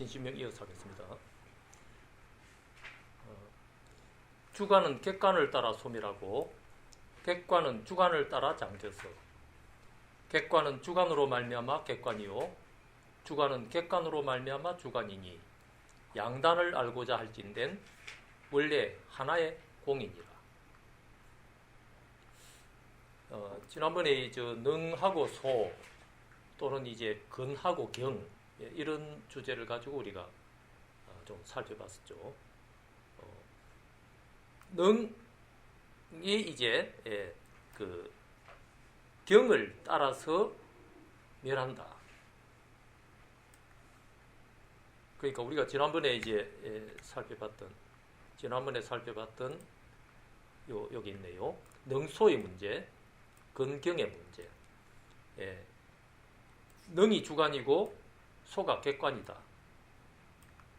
신신명 이어서 하겠습니다. 주관은 객관을 따라 소멸하고 객관은 주관을 따라 장져서 객관은 주관으로 말미암아 객관이요 주관은 객관으로 말미암아 주관이니 양단을 알고자 할진된 원래 하나의 공이니라. 지난번에 능하고 소 또는 이제 근하고 경 이런 주제를 가지고 우리가 좀 살펴봤었죠. 능이 이제 그 경을 따라서 멸한다. 그러니까 우리가 지난번에 살펴봤던 여기 있네요. 능소의 문제, 근경의 문제. 능이 주관이고 소가 객관이다.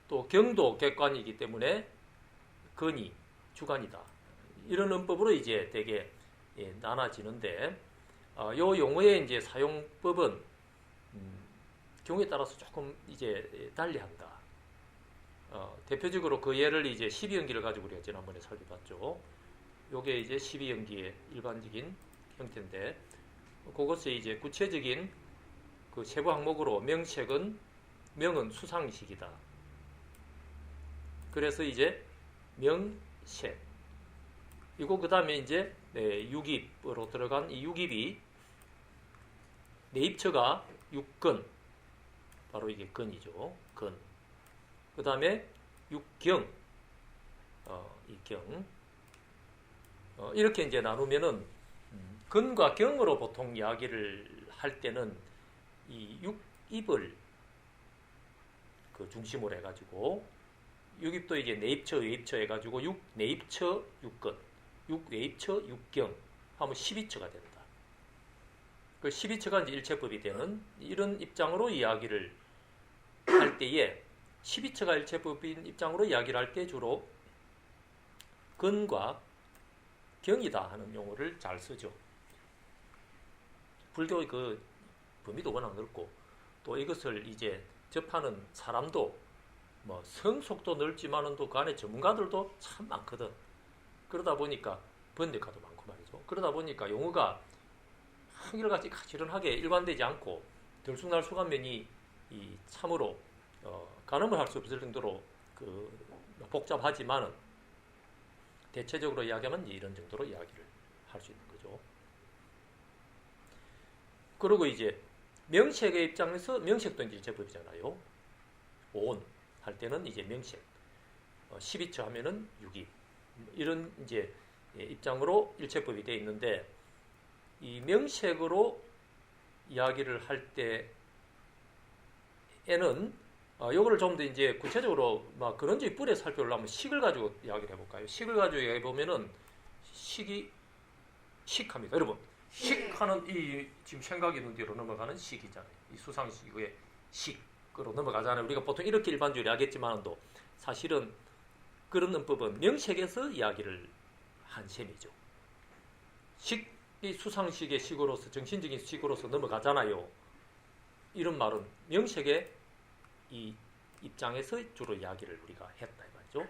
또 경도 객관이기 때문에 근이 주관이다. 이런 문법으로 이제 되게 나눠지는데, 요 용어의 이제 사용법은 경우에 따라서 조금 이제 달리한다. 대표적으로 그 예를 이제 12연기를 가지고 우리가 지난번에 살펴봤죠. 요게 이제 12연기의 일반적인 형태인데, 그것의 이제 구체적인 그 세부 항목으로 명은 수상식이다. 그래서 이제 명색. 이거 그 다음에 이제 육입으로 들어간 이 육입이 내입처가 육근, 바로 이게 근이죠. 근. 그 다음에 육경, 이 경. 이렇게 이제 나누면은 근과 경으로 보통 이야기를 할 때는 이 육입을 그 중심으로 해가지고 육입도 이제 내입처, 외입처 해가지고 내입처, 육근, 외입처, 육경 하면 12처가 된다. 그 12처가 이제 일체법이 되는 이런 입장으로 이야기를 할 때에 12처가 일체법인 입장으로 이야기를 할 때 주로 근과 경이다 하는 용어를 잘 쓰죠. 불교의 그 범위도 워낙 넓고 또 이것을 이제 접하는 사람도 뭐 성속도 넓지만은 또 그 안에 전문가들도 참 많거든. 그러다 보니까 번역가도 많고 말이죠. 그러다 보니까 용어가 한결같이 가지런하게 일관되지 않고 들쑥날쑥한 면이 참으로 가늠을 할 수 없을 정도로 그 복잡하지만은 대체적으로 이야기하면 이런 정도로 이야기를 할 수 있는 거죠. 그리고 이제 명색의 입장에서 명색도 이제 일체법이잖아요. 온 할 때는 이제 명색, 12처 하면은 육입 이런 이제 입장으로 일체법이 되어 있는데 이 명색으로 이야기를 할 때에는 요거를 좀 더 이제 구체적으로 막 그런지 뿔에 살펴보려면 식을 가지고 이야기를 해볼까요? 식을 가지고 이야기해 보면은 식합니다. 여러분, 식하는 이 지금 생각이 있는 뒤로 넘어가는 식이잖아요. 이 수상식의 식으로 넘어가잖아요. 우리가 보통 이렇게 일반적으로 이야기했지만도 사실은 그런 문법은 명색에서 이야기를 한 셈이죠. 이 수상식의 식으로서 정신적인 식으로서 넘어가잖아요. 이런 말은 명색의 이 입장에서 주로 이야기를 우리가 했다 이 말이죠.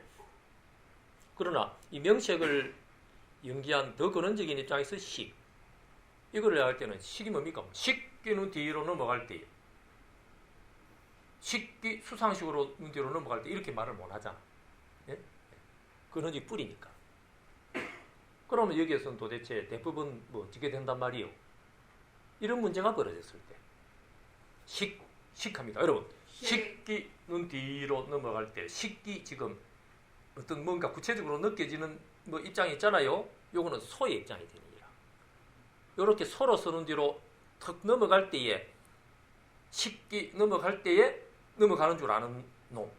그러나 이 명색을 연기한 더 근원적인 입장에서 식, 이걸 이야기할 때는 식이 뭡니까? 식기는 뒤로 넘어갈 때, 식기 수상식으로 뒤로 넘어갈 때 이렇게 말을 못 하잖아. 예? 근원적 뿌리니까. 그러면 여기에서는 도대체 대부분 뭐 어떻게 된단 말이에요? 이런 문제가 벌어졌을 때 식합니다. 여러분, 식기는 뒤로 넘어갈 때 식기 지금 어떤 뭔가 구체적으로 느껴지는 뭐 입장이 있잖아요. 요거는 소의 입장이 되느니라. 요렇게 소로 쓰는 뒤로 턱 넘어갈 때에 식기 넘어갈 때에 넘어가는 줄 아는 놈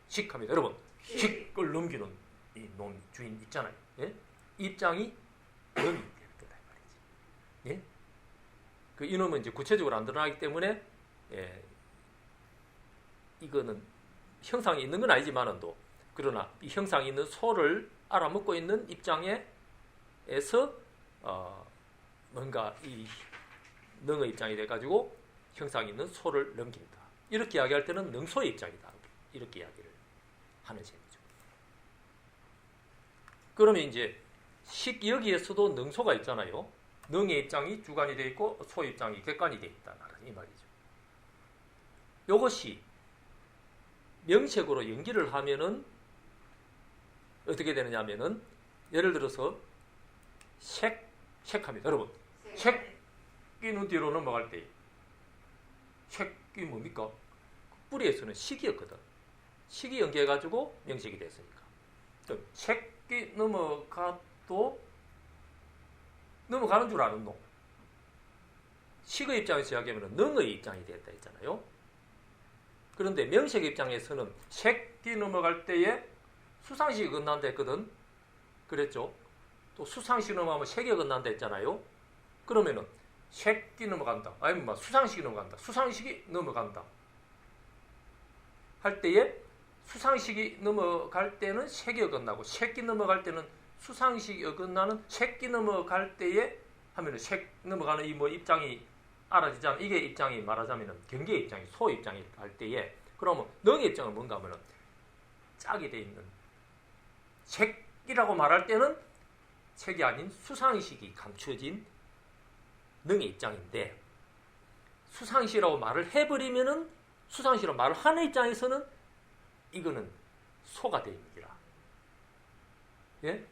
식합니다. 여러분, 식을 넘기는 이 놈 주인 있잖아요. 예? 입장이 놈이 되는 거다 말이지. 예? 그 이놈은 이제 구체적으로 안 드러나기 때문에 이거는 형상이 있는 건 아니지만도 그러나 이 형상이 있는 소를 알아먹고 있는 입장에서 뭔가 이 능의 입장이 돼가지고 형상이 있는 소를 넘긴다. 이렇게 이야기할 때는 능소의 입장이다. 이렇게 이야기를 하는 셈이죠. 그러면 이제 여기에서도 능소가 있잖아요. 능의 입장이 주관이 되어 있고 소의 입장이 객관이 되어 있다. 이 말이죠. 이것이 명색으로 연기를 하면은 어떻게 되느냐 하면은 예를 들어서 색합니다. 여러분, 색끼는 뒤로 넘어갈 때 색이 뭡니까? 뿌리에서는 식이었거든. 식이 연계해가지고 명색이 됐으니까. 색이 넘어가도 넘어가는 줄 아는 놈. 식의 입장에서 이야기하면 능의 입장이 됐다 했잖아요. 그런데 명색 입장에서는 색이 넘어갈 때에 수상식이 끝난다 했거든. 그랬죠. 또 수상식이 넘어가면 색이 끝난다 했잖아요. 그러면은 색이 넘어간다. 아니면 수상식이 넘어간다. 수상식이 넘어간다. 할 때에 수상식이 넘어갈 때는 색이 어긋나고 색이 넘어갈 때는 수상식이 어긋나는 색이 넘어갈 때에 하면은 색 넘어가는 이 입장이 알아지잖아. 이게 입장이 말하자면은 경계의 입장이 소 입장이 할 때에 그러면 능의 입장은 뭔가 하면은 짝이 돼 있는 색이라고 말할 때는 색이 아닌 수상식이 감춰진 능의 입장인데 수상식이라고 말을 해버리면은 수상식이라고 말을 하는 입장에서는 이거는 소가 돼 있는 기라. 예?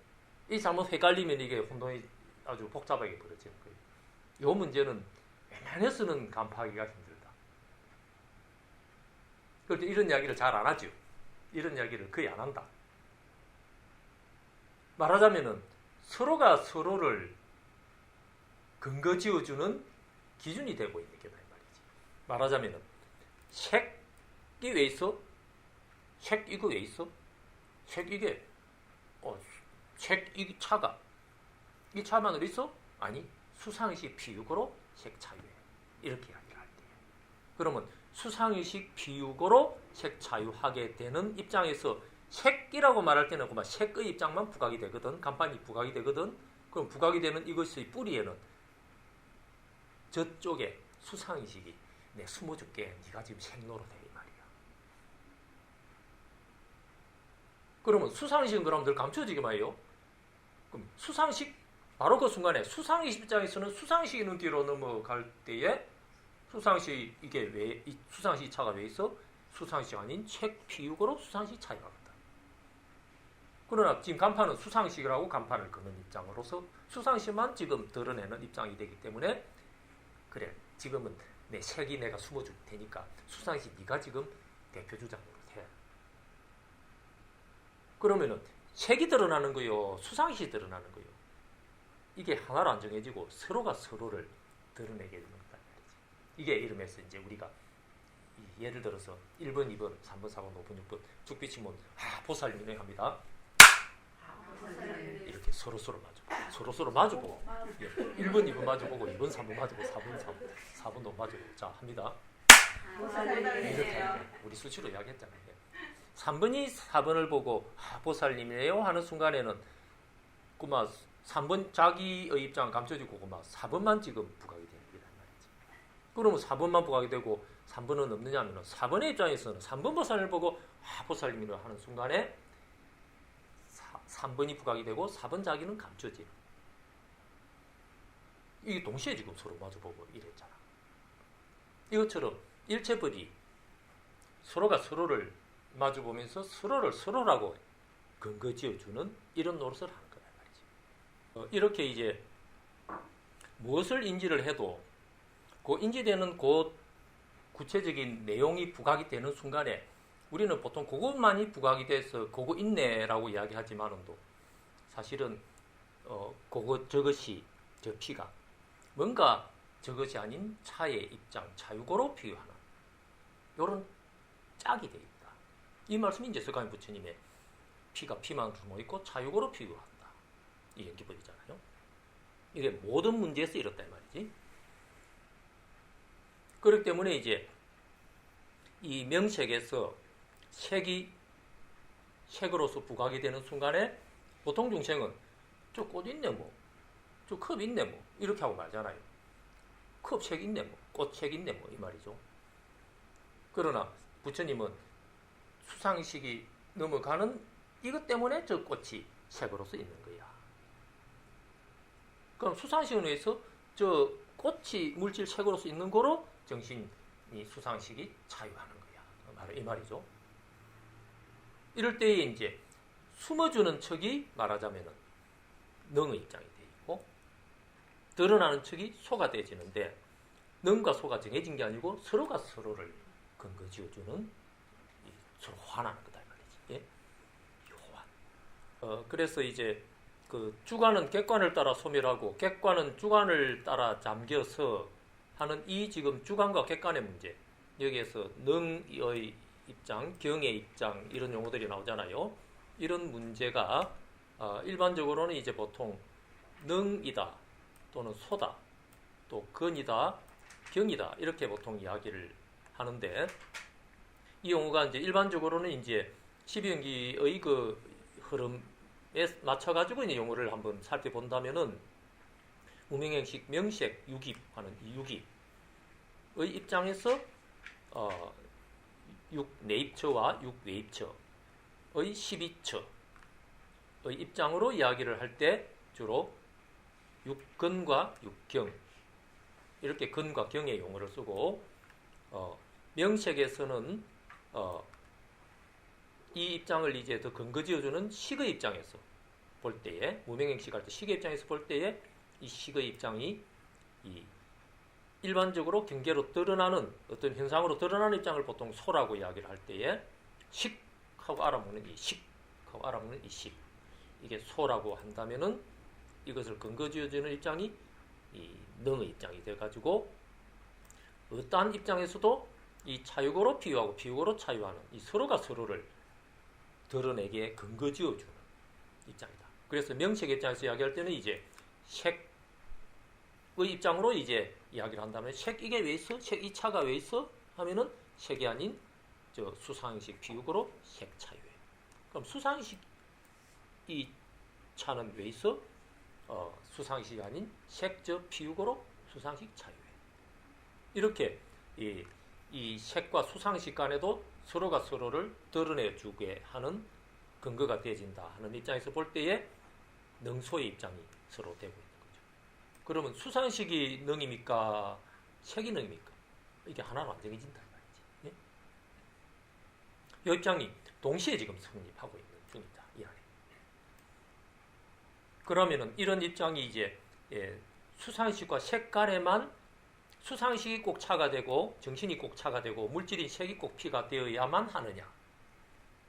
이 잘못 헷갈리면 이게 혼동이 아주 복잡하게 벌어지는 거예요. 이 문제는 웬만해서는 간파하기가 힘들다. 그럴 때 이런 이야기를 잘 안 하죠. 이런 이야기를 거의 안 한다. 말하자면은 서로가 서로를 근거 지어주는 기준이 되고 있는 게 말이지. 말하자면은 색이 왜 있어? 색 이거 왜 있어? 색 이게 색 이 차가 이 차만으로 있어? 아니 수상의식 비육으로 색 차유해. 이렇게 이야기를 할 때요. 그러면 수상의식 비육으로 색 차유하게 되는 입장에서 색이라고 말할 때는 그만 색의 입장만 부각이 되거든. 간판이 부각이 되거든. 그럼 부각이 되는 이것의 뿌리에는 저쪽에 수상의식이 내 숨어줄게. 네가 지금 색노릇해 이 말이야. 그러면 수상의식은 그럼 늘 감춰지기만 해요. 그럼 수상식 바로 그 순간에 수상의식 입장에서는 수상식이 있는 뒤로 넘어갈 때에 수상식 이게 왜 이 수상식 차가 왜 있어? 수상식 아닌 색 피육으로 수상식 차이가 있다. 그러나 지금 간판은 수상식이라고 간판을 거는 입장으로서 수상식만 지금 드러내는 입장이 되기 때문에 그래 지금은 내 색이 내가 숨어줄 테니까 수상식 네가 지금 대표주장으로 해. 그러면은 색이 드러나는 거요, 수상식이 드러나는 거요. 이게 하나로 안 정해지고 서로가 서로를 드러내게 되는 거다. 이게 이름에서 이제 우리가 예를 들어서 1번, 2번, 3번, 4번, 5번, 6번 죽비 치면 보살 유명합니다. 이렇게 서로서로 마주보고 1번, 2번 마주보고 2번, 3번 마주보고 4번도 마주보고 자 합니다. 이렇게 우리 수치로 이야기했잖아요. 3번이 4번을 보고 보살님이에요 하는 순간에는 그만 3번 자기의 입장은 감춰지고 그만 4번만 지금 부각이 되는 거란 말이지. 그러면 4번만 부각이 되고 3번은 없느냐 하면 4번의 입장에서는 3번 보살을 보고 보살님이라 하는 순간에 3번이 부각이 되고 4번 자기는 감춰지. 이게 동시에 지금 서로 마주보고 이랬잖아. 이것처럼 일체벌이 서로가 서로를 마주보면서 서로를 서로라고 근거 지어주는 이런 노릇을 하는 거란 말이지. 이렇게 이제 무엇을 인지를 해도 그 인지되는 그 구체적인 내용이 부각이 되는 순간에 우리는 보통 그것만이 부각이 돼서 그거 있네라고 이야기하지만도 사실은 저것이 저 피가 뭔가 저것이 아닌 차의 입장, 차유고로 비유하는 이런 짝이 되어 있다. 이 말씀이 이제 석가모니 부처님의 피가 피만 숨어 있고 차유고로 비유한다. 이 연기법이잖아요. 이게 모든 문제에서 이렇다 이 말이지. 그렇기 때문에 이제 이 명색에서 색이 색으로서 부각이 되는 순간에 보통 중생은 저 꽃 있네 뭐, 저 컵 있네 뭐 이렇게 하고 말잖아요. 컵색 있네 뭐, 꽃색 있네 뭐 이 말이죠. 그러나 부처님은 수상식이 넘어가는 이것 때문에 저 꽃이 색으로서 있는 거야. 그럼 수상식에 의해서 저 꽃이 물질 색으로서 있는 거로 정신이 수상식이 자유하는 거야. 바로 이 말이죠. 이럴 때에 이제 숨어주는 척이 말하자면은 능의 입장이 돼 있고, 드러나는 척이 소가 되어지는데, 능과 소가 정해진 게 아니고 서로가 서로를 근거 지어주는, 서로 환하는 거다 이 말이지. 예? 호환. 그래서 이제 그 주관은 객관을 따라 소멸하고 객관은 주관을 따라 잠겨서 하는 이 지금 주관과 객관의 문제, 여기에서 능의 입장, 경의 입장 이런 용어들이 나오잖아요. 이런 문제가 일반적으로는 이제 보통 능이다 또는 소다 또 근이다 경이다 이렇게 보통 이야기를 하는데, 이 용어가 이제 일반적으로는 이제 12연기의 그 흐름에 맞춰가지고 이제 용어를 한번 살펴본다면은 무명행식 명색 유깁하는 이 유깁의 입장에서 6내입처와 6외입처의 12처의 입장으로 이야기를 할 때 주로 6근과 6경 이렇게 근과 경의 용어를 쓰고, 명색에서는 이 입장을 이제 더 근거 지어주는 식의 입장에서 볼 때에, 무명행식 할 때 식의 입장에서 볼 때에 이 식의 입장이 이 일반적으로 경계로 드러나는 어떤 현상으로 드러나는 입장을 보통 소라고 이야기를 할 때에 식하고 알아먹는 이 식하고 알아먹는 이 식, 이게 소라고 한다면은 이것을 근거 지어주는 입장이 이 능의 입장이 돼가지고, 어떠한 입장에서도 이 차유고로 비유하고 비유고로 차유하는 이 서로가 서로를 드러내게 근거 지어주는 입장이다. 그래서 명색 입장에서 이야기할 때는 이제 색의 입장으로 이제 이야기를 한다면, 색 이게 왜 있어? 색 이 차가 왜 있어? 하면은 색이 아닌 저 수상식 비유고로 색 차유해. 그럼 수상식 이 차는 왜 있어? 수상식이 아닌 색저 비유고로 수상식 차유해. 이렇게 이 색과 수상식 간에도 서로가 서로를 드러내주게 하는 근거가 되어진다 하는 입장에서 볼 때에 능소의 입장이 서로 되고 있는 거죠. 그러면 수상식이 능입니까? 색이 능입니까? 이게 하나로 안 정해진다 말이지. 예? 이 입장이 동시에 지금 성립하고 있는 중이다 이 안에. 그러면은 이런 입장이 이제 수상식과 색 간에만 수상식이 꼭 차가 되고 정신이 꼭 차가 되고 물질인 색이 꼭 피가 되어야만 하느냐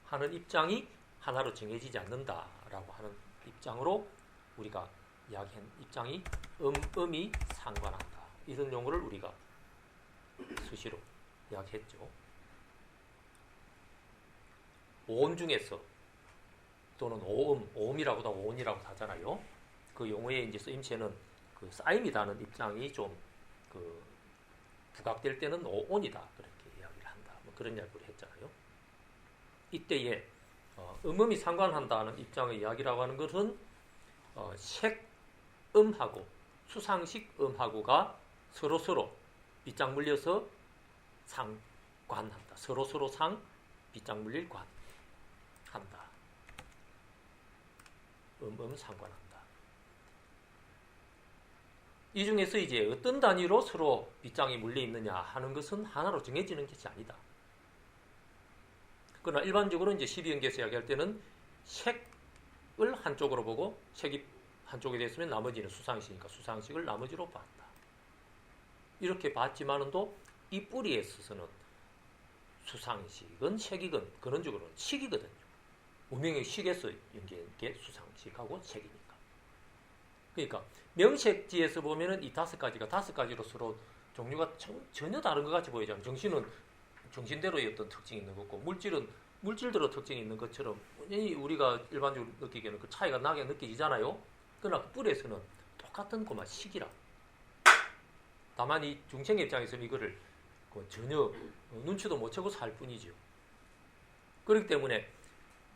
하는 입장이 하나로 정해지지 않는다라고 하는 입장으로 우리가 이야기한 입장이 음이 상관한다. 이런 용어를 우리가 수시로 이야기했죠. 오음 중에서 또는 오음이라고도 하고 오온이라고도 하잖아요. 그 용어의 이제 쓰임새는 그 쌓임이다는 입장이 좀 부각될 때는 오온이다 그렇게 이야기를 한다. 뭐 그런 이야기를 했잖아요. 이때에 음음이 상관한다는 입장의 이야기라고 하는 것은 색음하고 수상식 음하고가 서로 빗장 물려서 상관한다. 서로 빗장 물릴 관한다. 상관한다. 이 중에서 이제 어떤 단위로 서로 빗장이 물려 있느냐 하는 것은 하나로 정해지는 것이 아니다. 그러나 일반적으로 이제 12연계에서 이야기할 때는 색을 한쪽으로 보고 색이 한쪽에 됐으면 나머지는 수상식이니까 수상식을 나머지로 봤다. 이렇게 봤지만은도 이 뿌리에 있어서는 수상식은 색이건 근원적으로는 식이거든요. 무명의 식에서 연계한 게 수상식하고 색이니까. 그러니까 명색지에서 보면은 이 다섯 가지로 서로 종류가 전혀 다른 것 같이 보이잖아요. 정신은 정신대로의 어떤 특징이 있는 거고, 물질은 물질대로 특징이 있는 것처럼 우리가 일반적으로 느끼기에는 그 차이가 나게 느껴지잖아요. 그러나 뿌리에서는 똑같은 것만 식이라. 다만 이 중생의 입장에서는 이거를 전혀 눈치도 못 채고 살 뿐이죠. 그렇기 때문에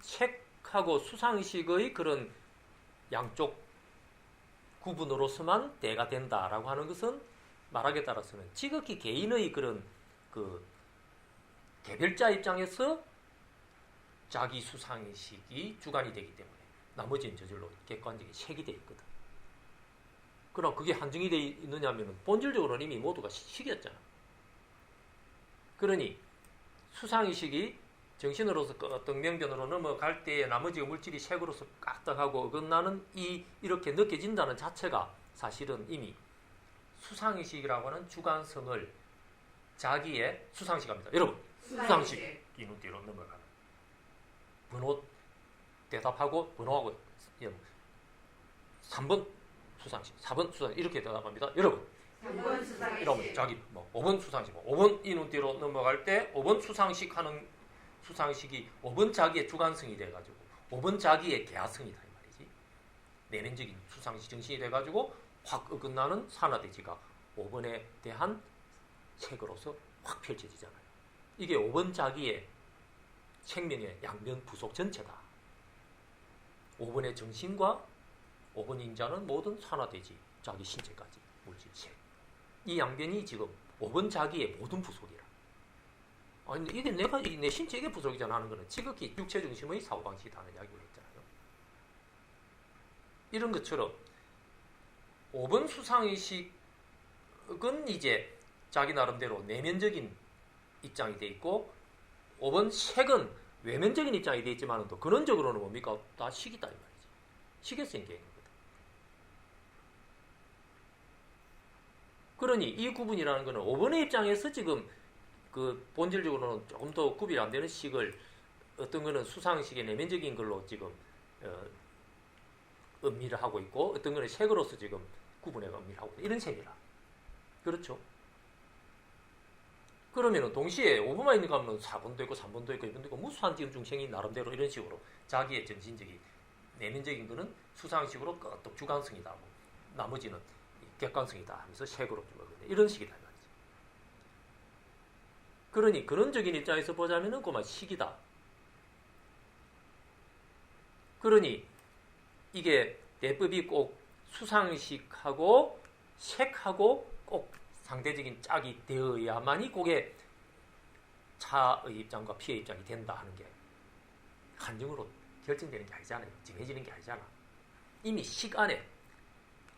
색하고 수상식의 그런 양쪽 구분으로서만 대가 된다라고 하는 것은 말하기에 따라서는 지극히 개인의 그런 개별자 입장에서 자기 수상의식이 주관이 되기 때문에 나머지는 저절로 객관적인 색이 되어 있거든. 그럼 그게 한정이 되어 있느냐 하면 본질적으로는 이미 모두가 식이었잖아. 그러니 수상의식이 정신으로서 어떤 명변으로 넘어갈 때 나머지 물질이 색으로서 까딱하고 어긋나는 이렇게 느껴진다는 자체가 사실은 이미 수상의식이라고 하는 주관성을 자기의 수상식합니다. 여러분, 수상식 이눈뒤로 넘어가는 번호 대답하고 번호하고 3번 수상식, 4번 수상식 이렇게 대답합니다. 여러분, 3번 수상식. 이러면 자기 5번 수상식, 5번 이눈뒤로 넘어갈 때 5번 수상식 하는 수상식이 5번 자기의 주관성이 돼가지고 5번 자기의 개화성이다 이 말이지. 내면적인 수상식 정신이 돼가지고 확 어긋나는 산화대지가 5번에 대한 색으로서 확 펼쳐지잖아요. 이게 5번 자기의 생명의 양면 부속 전체다. 5번의 정신과 5번 인자는 모든 산화대지 자기 신체까지 물질 색. 이 양변이 지금 5번 자기의 모든 부속이라. 아니 이게 내 신체의 부속이잖아 하는 거는 지극히 육체 중심의 사고방식이라는 이야기를 했잖아요. 이런 것처럼 5번 수상의식은 이제 자기 나름대로 내면적인 입장이 돼 있고 5번 색은 외면적인 입장이 돼 있지만 또 근원적으로는 뭡니까? 다 식이다 이 말이지. 식에서 생기는 거거든. 그러니 이 구분이라는 거는 5번의 입장에서 지금 그 본질적으로는 조금 더 구별이 안 되는 식을 어떤 거는 수상식의 내면적인 걸로 지금 음미를 하고 있고 어떤 거는 색으로서 지금 구분해가 음미를 하고 있다. 이런 셈이라. 그렇죠? 그러면은 동시에 5번만 있는 거 하면 4번도 있고 3번도 있고 2번도 있고 무수한 지금 중생이 나름대로 이런 식으로 자기의 정신적인 내면적인 거는 수상식으로 끄떡 주관성이다 하고 나머지는 객관성이다 하면서 색으로 주거든요. 이런 식이다 말이지. 그러니 근원적인 입장에서 보자면은 그만 식이다. 그러니 이게 대법이 꼭 수상식하고 색하고 꼭 상대적인 짝이 되어야만이 그게 차의 입장과 피의 입장이 된다 하는 게 한정으로 결정되는 게 아니잖아요. 정해지는 게 아니잖아. 이미 식 안에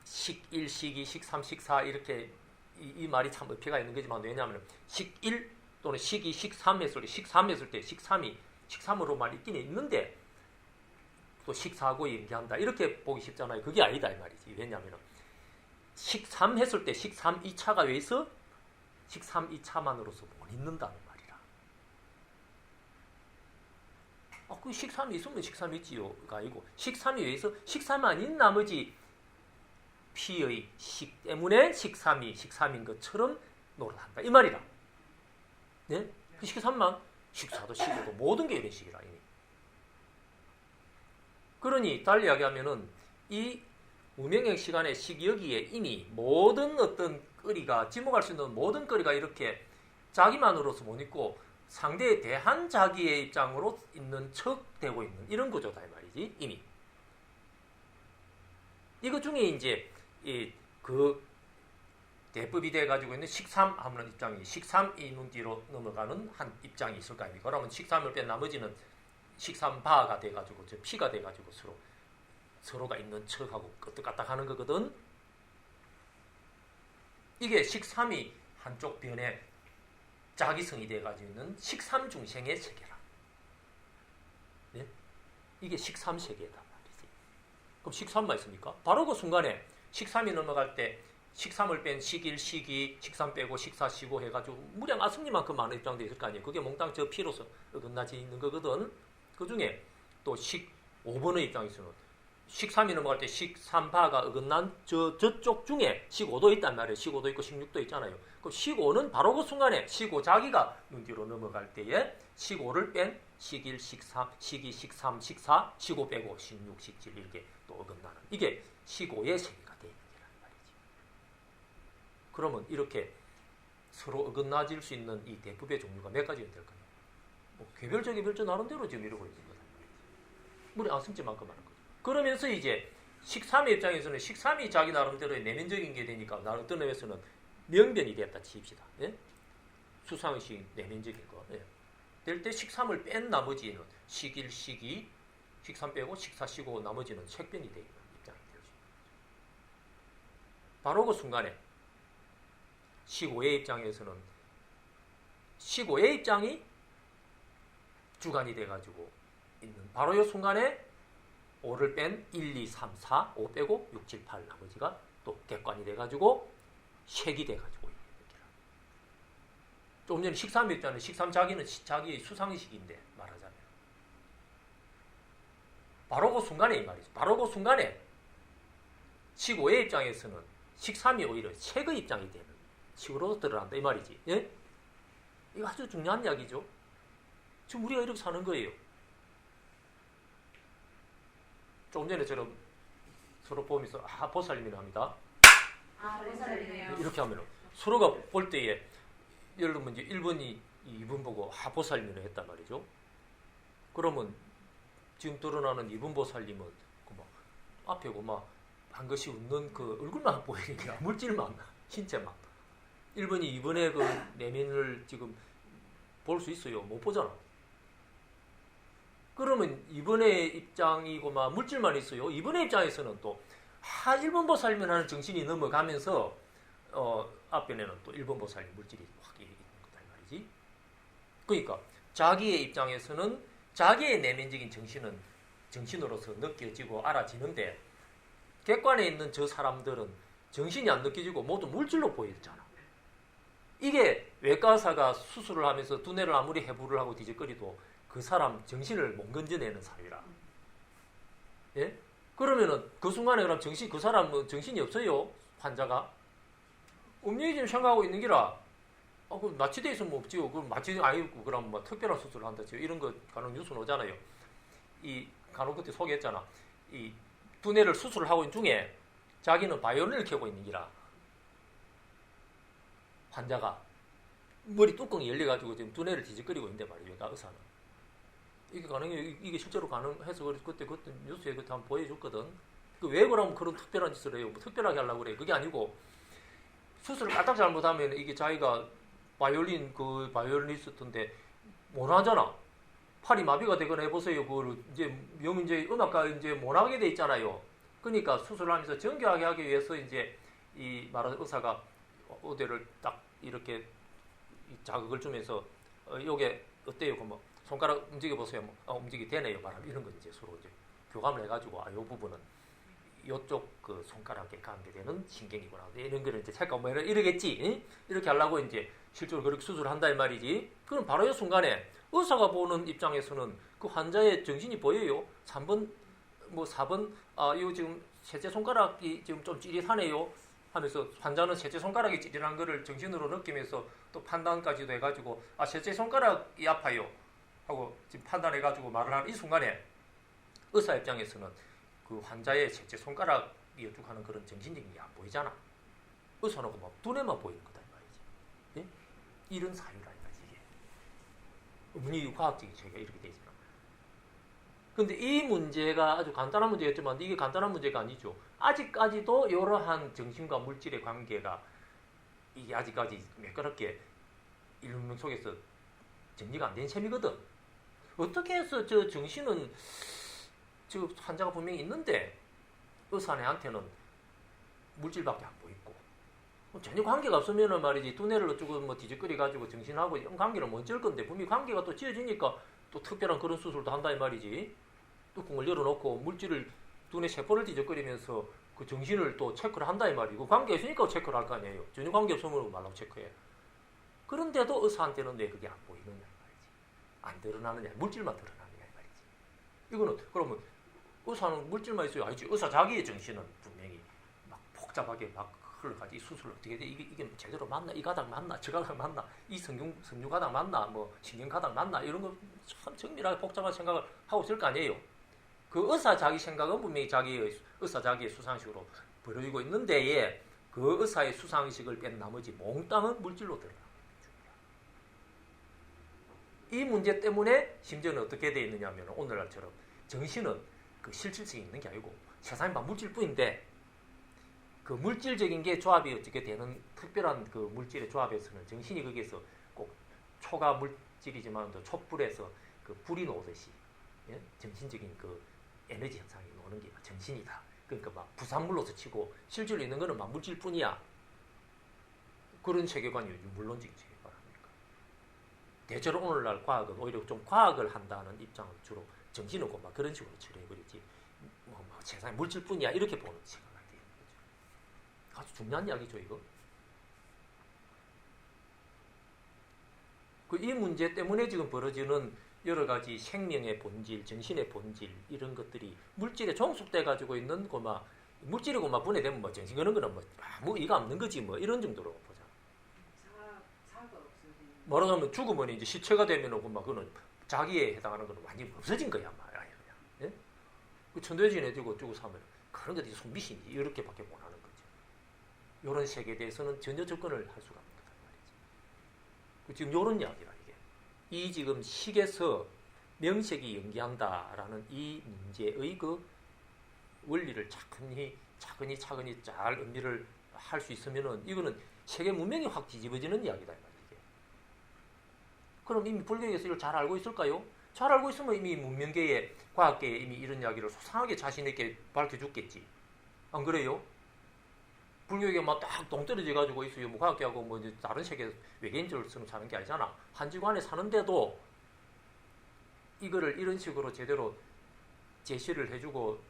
식 1, 식 2, 식 3, 식 4 이렇게 이 말이 참 의미가 있는 거지만 왜냐하면 식 1 또는 식 2, 식 3 했을 때 식 3 했을 때 식 3이 식 3으로만 있긴 있는데 또 식 4고 얘기한다 이렇게 보기 쉽잖아요. 그게 아니다 이 말이지. 왜냐하면 식 3 했을 때 식 3, 2차가 왜 있어? 식 3, 2차만으로서 못 있는다는 말이라. 그 식 3이 있으면 식 3이 있지요가 아니고 식 3이 왜 있어? 식 3 아닌 나머지 피의 식 때문에 식 3이 식 3인 것처럼 노릇한다 이 말이라. 네? 그 식 3만 식 4도 식 5도 모든 게 이런 식이라 이미. 그러니 달리 이야기하면은 이 무명행 시간의 식여기에 이미 모든 어떤 거리가 지목할 수 있는 모든 거리가 이렇게 자기만으로서 못 있고 상대에 대한 자기의 입장으로 있는 척 되고 있는 이런 구조다 이 말이지 이미. 이것 중에 이제 그 대법이 돼 가지고 있는 식삼 하는 입장이 식삼이 눈뒤로 넘어가는 한 입장이 있을 거 아닙니까? 그러면 식삼을 뺀 나머지는 식삼바가 돼 가지고 저 피가 돼 가지고 서로가 있는 척하고 끄떡까딱 하는 거거든. 이게 식삼이 한쪽 변에 자기성이 돼가지고 있는 식삼중생의 세계라. 네? 이게 식삼세계다 말이지. 그럼 식삼만 있습니까? 바로 그 순간에 식삼이 넘어갈 때 식삼을 뺀 식일, 식이, 식삼 빼고 식사, 식오 해가지고 무량 아승리만큼 많은 입장도 있을 거 아니에요. 그게 몽땅 저 피로서 어긋나지 있는 거거든. 그 중에 또 식 5번의 입장에서는 식3이 넘어갈 때 식3바가 어긋난 저쪽 중에 식5도 있단 말이에요. 식5도 있고 식6도 있잖아요. 그럼 식5는 바로 그 순간에 식5 자기가 눈 뒤로 넘어갈 때에 식5를 뺀 식1, 식3, 식2, 식3, 식4, 식5 빼고 식6, 식7 이렇게 또 어긋나는 이게 식5의 세계가 되는 거란 말이지. 그러면 이렇게 서로 어긋나질 수 있는 이 대법의 종류가 몇 가지가 될 거예요. 개별적 나름대로 지금 이러고 있는 거다. 물이 안 승지만큼 하는 거죠. 그러면서 이제 식3의 입장에서는 식3이 자기 나름대로의 내면적인 게 되니까 어떤 의미에서는 명변이 되었다 칩시다. 예? 수상의식 내면적인 거. 예. 될 때 식삼을 뺀 나머지는 식일, 식이, 식삼 빼고 식사, 식오 나머지는 색변이 되어 있는 입장이 되죠. 바로 그 순간에 식오의 입장에서는 식오의 입장이 주관이 돼가지고 있는 바로 이 순간에 5를 뺀 1, 2, 3, 4, 5 빼고 6, 7, 8 나머지가 또 객관이 돼가지고 색이 돼가지고 있는 거라. 조금 전에 식삼 있잖아요. 식삼 자기는 자기의 수상식인데 말하자면 바로 그 순간에 이 말이죠. 바로 그 순간에 식오의 입장에서는 식삼이 오히려 색의 입장이 되는 식으로 드러난다 이 말이지. 예? 이거 아주 중요한 이야기죠. 지금 우리가 이렇게 사는 거예요. 조금 전에 저는 서로 보면서 보살님이라 합니다. 보살이네요. 이렇게 하면 서로가 볼 때에 예를 들면 이제 1번이 2번 보고 보살님이라 했단 말이죠. 그러면 지금 드러나는 2번 보살님은 막 앞에 막 한 것이 웃는 그 얼굴만 보이는 게 물질만 신체만 1번이 2번의 그 내면을 지금 볼 수 있어요? 못 보잖아. 그러면 2번의 입장이고 막 물질만 있어요. 2번의 입장에서는 또 1번 보살님 하는 정신이 넘어가면서 앞에는 또 1번 보살님 물질이 확 있는 거다 이 말이지. 그러니까 자기의 입장에서는 자기의 내면적인 정신은 정신으로서 느껴지고 알아지는데 객관에 있는 저 사람들은 정신이 안 느껴지고 모두 물질로 보이잖아. 이게 외과의사가 수술을 하면서 두뇌를 아무리 해부를 하고 뒤적거리도 그 사람 정신을 못 건져내는 사유라. 예? 그러면은 그 순간에 그럼 그 사람은 정신이 없어요. 환자가. 음력이 생각하고 있는 기라. 그 마취돼 있으면 없지요. 그럼 마취 아니고 그럼 뭐 특별한 수술을 한다. 이런 거 간혹 뉴스는 오잖아요. 이 간혹 그때 소개했잖아. 이 두뇌를 수술을 하고 있는 중에 자기는 바이올린을 켜고 있는 기라. 환자가 머리 뚜껑이 열려가지고 지금 두뇌를 뒤적거리고 있는데 말이에요. 의사는. 이게 가능해요. 이게 실제로 가능해서 그때 뉴스에 그때 한번 보여줬거든. 왜 그러면 그런 특별한 짓을 해요? 뭐 특별하게 하려고 그래. 그게 아니고 수술을 까딱 잘못하면 이게 자기가 바이올리니스트인데 못 하잖아. 팔이 마비가 되거나 해보세요. 그걸 이제 음악가 이제 못 하게 돼 있잖아요. 그러니까 수술을 하면서 정교하게 하기 위해서 이제 이 말하는 의사가 어디를 딱 이렇게 자극을 주면서 요게 어때요? 그럼 뭐 손가락 움직여 보세요. 움직이 되네요. 바람 이런 거 이제 서로 이제 교감을 해가지고 요 부분은 요쪽 그 손가락에 관계되는 신경이구나. 이런 거를 이제 잠깐 뭐 이러겠지. 응? 이렇게 하려고 이제 실제로 그렇게 수술을 한다 이 말이지. 그럼 바로 이 순간에 의사가 보는 입장에서는 그 환자의 정신이 보여요. 3번 뭐 4번 이거 지금 셋째 손가락이 지금 좀 찌릿하네요. 하면서 환자는 셋째 손가락이 찌릿한 거를 정신으로 느끼면서 또 판단까지도 해가지고 셋째 손가락이 아파요 하고 지금 판단해가지고 말을 하는 이 순간에 의사 입장에서는 그 환자의 셋째 손가락이 여축하는 그런 정신적인 게 안 보이잖아. 의사는 막 두뇌만 보이는 거다 이 말이지. 예? 이런 사유라 이 말이지 이게. 어머니 과학적인 체계가 이렇게 되어 있잖아. 근데 이 문제가 아주 간단한 문제였지만 이게 간단한 문제가 아니죠. 아직까지도 이러한 정신과 물질의 관계가 이게 아직까지 매끄럽게 인문 속에서 정리가 안 된 셈이거든. 어떻게 해서 저 정신은 저 환자가 분명히 있는데 의사네한테는 물질밖에 안 보이고 전혀 관계가 없으면은 말이지 두뇌를 어쩌고 뭐 뒤적거리 가지고 정신하고 관계를 못 지을 건데 분명히 관계가 또 지어지니까 또 특별한 그런 수술도 한다 이 말이지. 뚜껑을 열어놓고 물질을 두뇌 세포를 뒤적거리면서 그 정신을 또 체크를 한다 이 말이고 관계가 있으니까 체크를 할 거 아니에요. 전혀 관계 없으면 말라고 체크해. 그런데도 의사한테는 왜 그게 안 보이느냐 이 말이지. 안 드러나느냐. 물질만 드러나느냐 이 말이지. 이거는 그러면 의사는 물질만 있어요. 아니지. 의사 자기의 정신은 분명히 막 복잡하게 막 흘러가지. 이 수술 어떻게 돼? 이게 제대로 맞나? 이 가닥 맞나? 저 가닥 맞나? 이 성류 가닥 맞나? 뭐 신경 가닥 맞나? 이런 거 참 정밀하게 복잡한 생각을 하고 있을 거 아니에요. 그 의사 자기 생각은 분명히 의사 자기의 수상식으로 벌어지고 있는데 그 의사의 수상식을 뺀 나머지 몽땅은 물질로 들어가는 이 문제 때문에 심지어는 어떻게 되어 있느냐 하면 오늘날처럼 정신은 그 실질성이 있는 게 아니고 세상에 막 물질뿐인데 그 물질적인 게 조합이 어떻게 되는 특별한 그 물질의 조합에서는 정신이 거기에서 꼭 초가 물질이지만 또 촛불에서 그 불이 나오듯이 예? 정신적인 그 에너지 현상이 나오는 게 정신이다. 그러니까 막 부산물로서 치고 실제로 있는 거는 막 물질뿐이야. 그런 세계관이 물론적인 세계관 아닙니까? 대체로 오늘날 과학은 오히려 좀 과학을 한다는 입장을 주로 정신은 막 그런 식으로 처리해버리지. 뭐 세상에 물질뿐이야 이렇게 보는 시각이 되는 거죠. 아주 중요한 이야기죠 이거. 이 문제 때문에 지금 벌어지는 여러 가지 생명의 본질, 정신의 본질 이런 것들이 물질에 종속돼 가지고 있는 거막 물질이고 막 분해되면 뭐 정신 그런 거는 뭐 이가 없는 거지 뭐 이런 정도로 보자. 사가 없어지는. 말하자면 죽으면 이제 시체가 되면은 그거는 자기에 해당하는 거는 완전히 없어진 거야 말이야 그냥. 예? 그 천도해진에 되고 죽어서 하면 그런 것들이 손미신이지 이렇게밖에 못 하는 거죠. 이런 세계에 대해서는 전혀 접근을 할 수가 없는 거단 말이지. 지금 이런 이야기라 이게. 이 지금 식에서 명색이 연기한다라는 이 문제의 그 원리를 차근히 잘 음미를 할 수 있으면은 이거는 세계 문명이 확 뒤집어지는 이야기다 이 말이지. 그럼 이미 불교에서 이걸 잘 알고 있을까요? 잘 알고 있으면 이미 문명계에 과학계에 이미 이런 이야기를 소상하게 자신 있게 밝혀줬겠지. 안 그래요? 불교계 막 딱 동떨어져 가지고 있어요. 뭐 과학계하고 뭐 이제 다른 세계 외계인들처럼 사는 게 아니잖아. 한 지구안에 사는데도 이거를 이런 식으로 제대로 제시를 해주고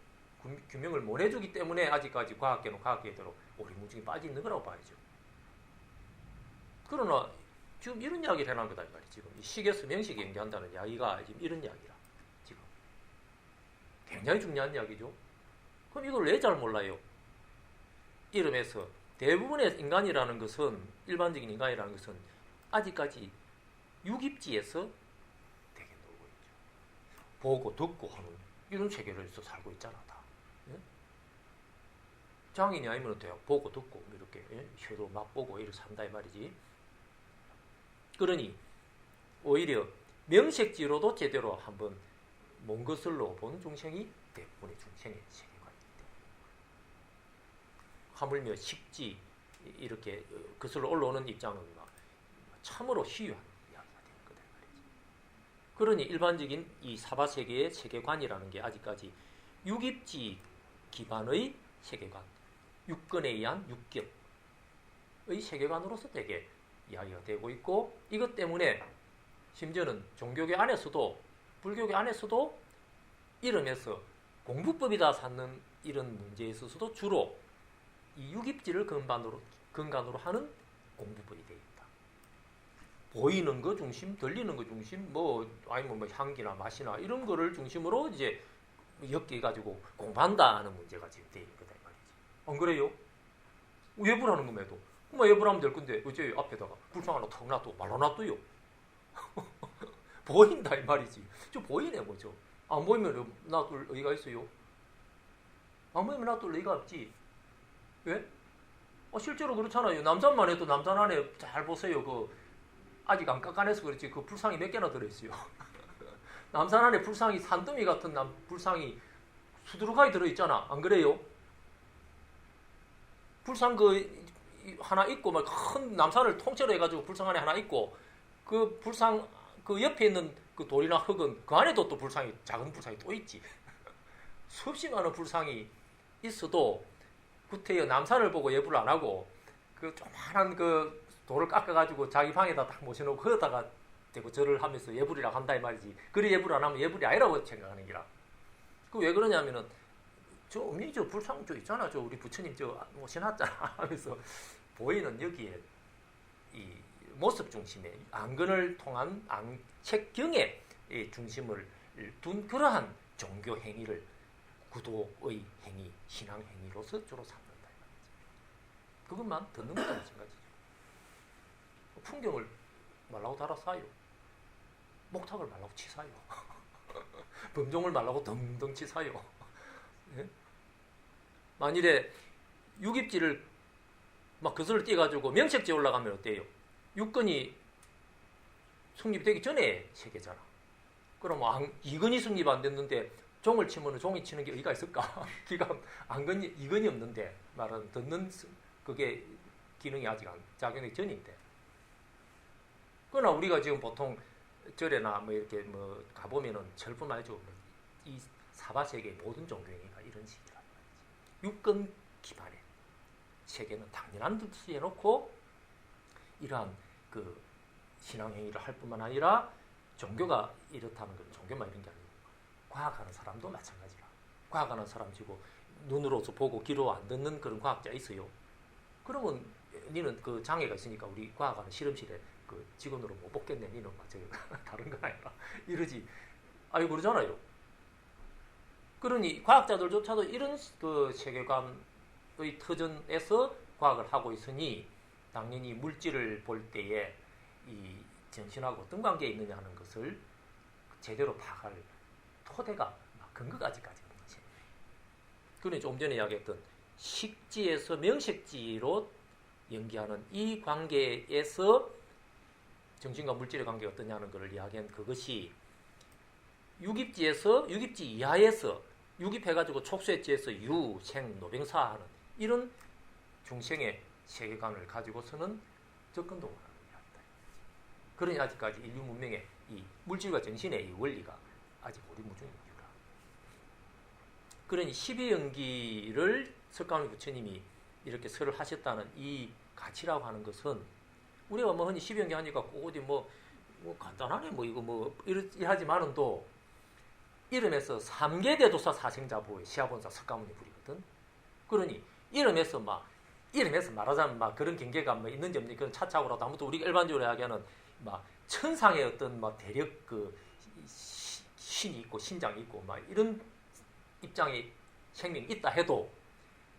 규명을 못 해주기 때문에 아직까지 과학계는 과학계대로 오리무중에 빠져 있는 거라고 봐야죠. 그러나 지금 이런 이야기를 해놓은 거다 이 말이야. 지금 이 식에서 명식이 연기한다는 이야기가 지금 이런 이야기라. 지금 굉장히 중요한 이야기죠. 그럼 이걸 왜 잘 몰라요? 이름에서 대부분의 인간이라는 것은 일반적인 인간이라는 것은 아직까지 육입지에서 되게 놀고 있죠. 보고 듣고 하는 이런 세계에서 살고 있잖아 다. 예? 장인이 아니면 돼요. 보고 듣고 이렇게 혀도 맛보고 이렇게 산다 이 말이지. 그러니 오히려 명색지로도 제대로 한번 먼 것을로 본 중생이 대부분의 중생의 세계관이기 때문에 하물며 식지 이렇게 그슬로 올라오는 입장은 막 참으로 희유한 이야기가 되는 거다 말이지. 그러니 일반적인 이 사바세계의 세계관이라는 게 아직까지 육입지 기반의 세계관, 육根에 의한 육격의 세계관으로서 되게 이야기가 되고 있고, 이것 때문에 심지어는 종교계 안에서도 불교계 안에서도 이름에서 공부법이다 삼는 이런 문제에 있어서도 주로 이 육입지를 근간으로 하는 공부법이 되어 있다. 보이는 거 중심, 들리는 거 중심, 아니면 향기나 맛이나 이런 거를 중심으로 이제 엮여 가지고 공부한다 하는 문제가 지금 되어 있거든 말이지. 안 그래요? 예불하는 것에도 예불하면 될 건데 어째 앞에다가 불상 하나 턱 놔두고 말로 놔둬요. 보인다 이 말이지. 좀 보이네 뭐죠. 안 보이면 놔둘 의의가 있어요? 안 보이면 놔둘 의의가 없지. 왜? 실제로 그렇잖아요. 남산만 해도 남산 안에 잘 보세요. 아직 안 깎아내서 그렇지 그 불상이 몇 개나 들어있어요. 남산 안에 불상이 산더미 같은 불상이 수두룩하게 들어있잖아. 안 그래요? 불상 하나 있고 막 큰 남산을 통째로 해가지고 불상 안에 하나 있고 그 불상 그 옆에 있는 그 돌이나 흙은 그 안에도 또 불상이 작은 불상이 또 있지. 수없이 많은 불상이 있어도 구태여 남산을 보고 예불을 안 하고 그 조그만한 그 돌을 깎아가지고 자기 방에다 딱 모셔놓고 거기다가 대고 절을 하면서 예불이라고 한다 이 말이지. 그리 예불 안 하면 예불이 아니라고 생각하는 기라. 그 왜 그러냐면은 저 어머니 저 불상 저 있잖아. 저 우리 부처님 저 모셔놨잖아 하면서 보이는 여기에 이 모습 중심에 안근을 통한 책경의 중심을 둔 그러한 종교 행위를 구도의 행위, 신앙 행위로서 주로 삼는다. 그것만 듣는 것도 마찬가지죠. 풍경을 말라고 달아싸요. 목탁을 말라고 치사요. 범종을 말라고 덩덩 치사요. 예? 만일에 육입지를 막 그슬을 띄가지고 명색지에 올라가면 어때요? 육근이 성립되기 전에 세계잖아. 그럼 이근이 성립 안 됐는데 종을 치면 종이 치는 게 의의가 있을까? 이근이 없는데 말은 듣는 그게 기능이 아직 안 작용하기 전인데. 그러나 우리가 지금 보통 절에나 뭐 이렇게 뭐 가보면은 절뿐만 아니죠. 이 사바세계의 모든 종교행위가 이런 식이란 말이지. 육권 기반의 세계는 당연한 듯이 해놓고 이러한 그 신앙행위를 할 뿐만 아니라 종교가 이렇다는 건 종교만 이런 게 아니고 과학하는 사람도 마찬가지라. 과학하는 사람 지고 눈으로서 보고 귀로 안 듣는 그런 과학자 있어요. 그러면 니는 그 장애가 있으니까 우리 과학하는 실험실에 그 직원으로 못 뽑겠네. 니는 맞아요. 다른 거 아니라 이러지. 아유 그러잖아요. 그러니 과학자들조차도 이런 그 세계관의 터전에서 과학을 하고 있으니 당연히 물질을 볼 때에 이 정신하고 어떤 관계에 있느냐 하는 것을 제대로 파악할 토대가 근거가 아직까지 없는 것이에요. 그러니 좀 전에 이야기했던 식지에서 명식지로 연기하는 이 관계에서 정신과 물질의 관계가 어떠냐는 것을 이야기한 그것이 유깁지에서 유깁지 이하에서 유깁해가지고 촉수엣지에서 유, 생, 노병사 하는 이런 중생의 세계관을 가지고서는 접근도 못하는 이야기다. 그러니 아직까지 인류 문명의 이 물질과 정신의 이 원리가 아직 오리무중인 이유라. 그러니 12연기를 석가모니 부처님이 이렇게 설을 하셨다는 이 가치라고 하는 것은 우리가 뭐 흔히 12연기 하니까 꼭 어디 뭐 간단하네 뭐 이거 뭐 이러지 하지만은도 이름에서 3계 대도사 사생자보의 시아본사 석가모니 불이거든. 그러니 이름에서 말하자면 막 그런 경계가 뭐 있는지 없는지 그건 차차고라도 아무튼 우리가 일반적으로 이야기하는 막 천상의 어떤 막 대력 그 신이 있고 신장이 있고 막 이런 입장의 생명이 있다 해도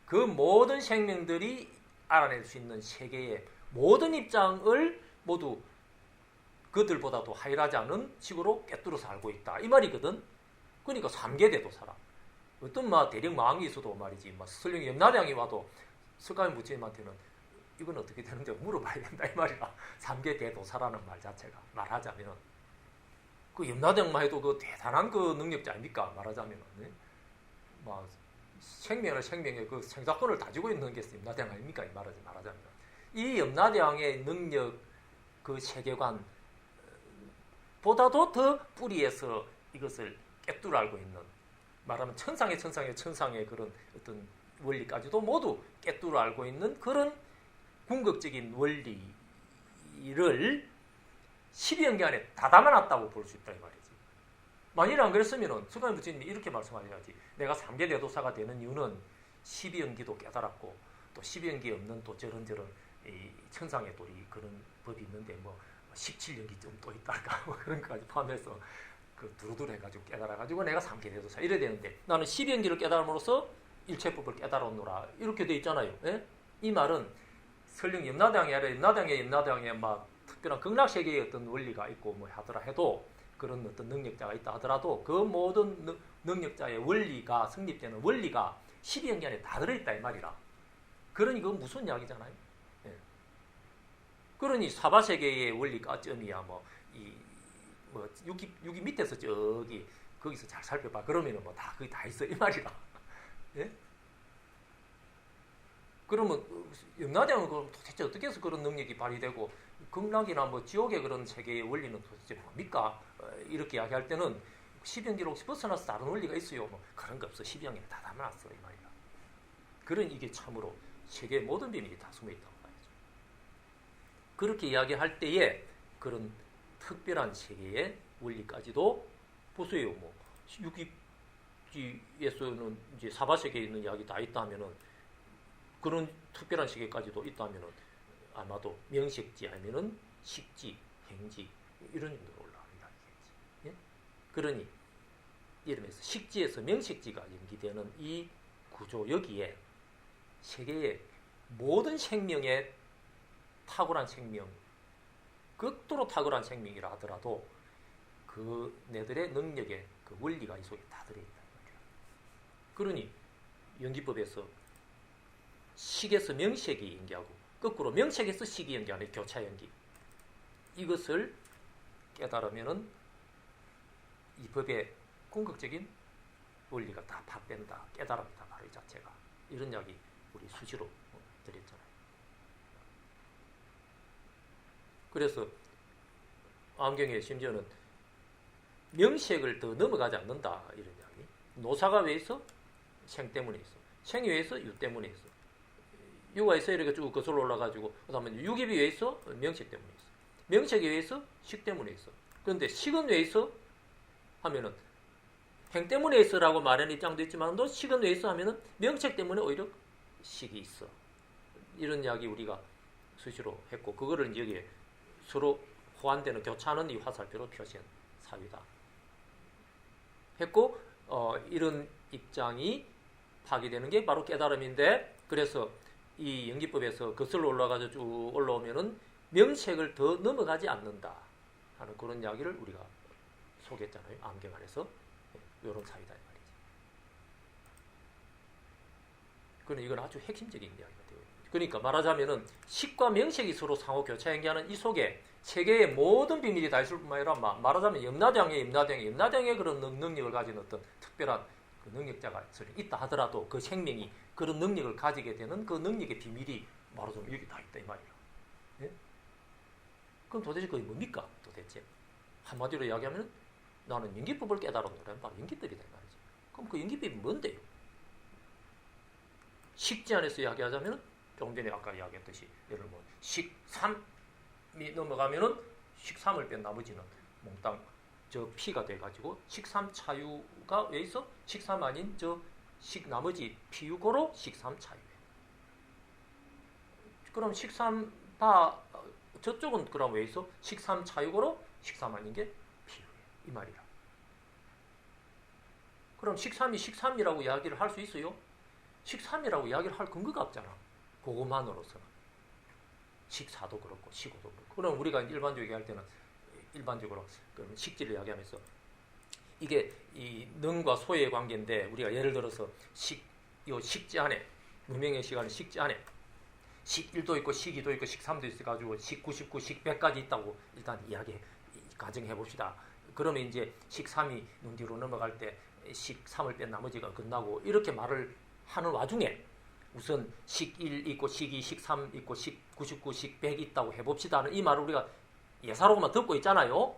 그 모든 생명들이 알아낼 수 있는 세계의 모든 입장을 모두 그들보다도 하이하지 않은 식으로 꿰뚫어서 알고 있다 이 말이거든. 그러니까 3계 대도사라. 어떤 대령 마왕이 있어도 말이지 설령 염라대왕이 와도 석가모니 부처님한테는 이건 어떻게 되는데 물어봐야 된다 이 말이라. 3계 대도사라는 말 자체가 말하자면 그 염라대왕만 해도 그 대단한 그 능력자 아닙니까 말하자면 생명의 그 생사권을 가지고 있는 게 염라대왕 아닙니까 말하자면 이 염라대왕의 능력 그 세계관 보다도 더 뿌리에서 이것을 꿰뚫어 알고 있는 말하면 천상의 그런 어떤 원리까지도 모두 꿰뚫어 알고 있는 그런 궁극적인 원리를 12연계 안에 다 담아놨다고 볼 수 있다 이 말이지. 만일 안 그랬으면 석가모니 부처님이 이렇게 말씀하셔야지. 내가 3계 대도사가 되는 이유는 12연기도 깨달았고 또 12연기 없는 또 저런 이 천상의 또 그런 법이 있는데 17연기 좀 또 있달까 그런 것까지 포함해서 그 두루두루 해가지고 깨달아가지고 내가 3계 대도사 이래야 되는데 나는 12연기를 깨달음으로써 일체법을 깨달았노라 이렇게 돼 있잖아요. 예? 이 말은 설령 염라대왕이 아니라 염라대왕의 특별한 극락세계의 어떤 원리가 있고 하더라 해도 그런 어떤 능력자가 있다 하더라도 그 모든 능력자의 원리가 성립되는 원리가 12연기 안에 다 들어있다 이 말이라. 그러니 그건 무슨 이야기잖아요. 예. 그러니 사바세계의 원리가 점이야 유기 밑에서 저기 거기서 잘 살펴봐 그러면은 다 거기 다 있어 이 말이라. 예? 그러면 염라대왕은 그럼 도대체 어떻게 해서 그런 능력이 발휘되고 극락이나 지옥의 그런 세계의 원리는 도대체 뭡니까? 이렇게 이야기할 때는 12연기로 혹시 벗어나서 다른 원리가 있어요? 그런 거 없어. 12연기는 다 담아놨어 이 말이야. 그런 이게 참으로 세계의 모든 비밀이 다 숨어있다고 말이죠. 그렇게 이야기할 때에 그런 특별한 세계의 원리까지도 보세요. 유기지에서는 이제 사바세계에 있는 이야기 다 있다면은 그런 특별한 세계까지도 있다면은 아마도 명식지 아니면은 식지, 행지 이런 정도로 올라가는 이야기겠지. 예? 그러니 이름에서 식지에서 명식지가 연기되는 이 구조 여기에 세계의 모든 생명의 탁월한 생명, 극도로 탁월한 생명이라 하더라도 그 내들의 능력의 그 원리가 이 속에 다 들어있다. 그러니 연기법에서 식에서 명식이 연기하고 거꾸로 명식에서 식이 연기하는 교차 연기. 이것을 깨달으면은 이 법의 궁극적인 원리가 다 파악된다. 깨달음이다. 바로 이 자체가. 이런 이야기 우리 수시로 드렸잖아요. 그래서 암경에 심지어는 명색을 더 넘어가지 않는다 이런 이야기. 노사가 왜 있어? 생 때문에 있어. 생이 왜 있어? 유 때문에 있어. 유가 있어 이렇게 쭉 거슬러 올라가지고 그다음에 유깁이 왜 있어? 명색 때문에 있어. 명색이 왜 있어? 식 때문에 있어. 그런데 식은 왜 있어? 하면은 행 때문에 있어라고 말하는 입장도 있지만 또 식은 왜 있어 하면은 명색 때문에 오히려 식이 있어. 이런 이야기 우리가 수시로 했고 그거를 여기에 서로 호환되는 교차하는 이 화살표로 표시한 사유다. 했고 이런 입장이 파기되는 게 바로 깨달음인데 그래서 이 연기법에서 거슬러 올라가서 쭉 올라오면은 명색을 더 넘어가지 않는다 하는 그런 이야기를 우리가 소개했잖아요. 암경 안에서 이런 사유다 이 말이지. 그러니 이건 아주 핵심적인 이야기가 되어요. 그러니까 말하자면은 식과 명색이 서로 상호 교차 연계하는 이 속에 세계의 모든 비밀이 다 있을 뿐만 아니라 말하자면 염라대왕의 그런 능력을 가진 어떤 특별한 그 능력자가 있다 하더라도 그 생명이 그런 능력을 가지게 되는 그 능력의 비밀이 말하자면 여기 다 있다 이 말이에요. 예? 그럼 도대체 그게 뭡니까? 도대체 한마디로 이야기하면 나는 연기법을 깨달았노라면 바로 연기법이다 이 말이지. 그럼 그 연기법이 뭔데요? 식지 안에서 이야기하자면 조금 전에 아까 이야기했듯이 예를 들면 식삼이 넘어가면은 식삼을 뺀 나머지는 몽땅 저 피가 돼가지고 식삼차유가 왜 있어? 식삼 아닌 저 식 나머지 피유고로 식삼차유예요. 그럼 식삼바 저쪽은 그럼 왜 있어? 식삼차유고로 식삼 아닌 게 피유예요. 이 말이라. 그럼 식삼이 식삼이라고 이야기를 할 수 있어요? 식삼이라고 이야기를 할 근거가 없잖아. 그것만으로서는. 식사도 그렇고 식오도 그렇고. 그럼 우리가 일반적으로 얘기할 때는 일반적으로 식지를 이야기하면서 이게 이 능과 소의 관계인데 우리가 예를 들어서 요 식지 안에 무명의 시간은 식지 안에 식 1도 있고 식 2도 있고 식 3도 있어가지고 식 99, 식 100까지 있다고 일단 가정해 봅시다. 그러면 이제 식 3이 눈 뒤로 넘어갈 때 식 3을 뺀 나머지가 끝나고 이렇게 말을 하는 와중에 우선 식 1 있고 식 2, 식 3 있고 식 99, 식 100 있다고 해봅시다는 이 말을 우리가 예사로만 듣고 있잖아요.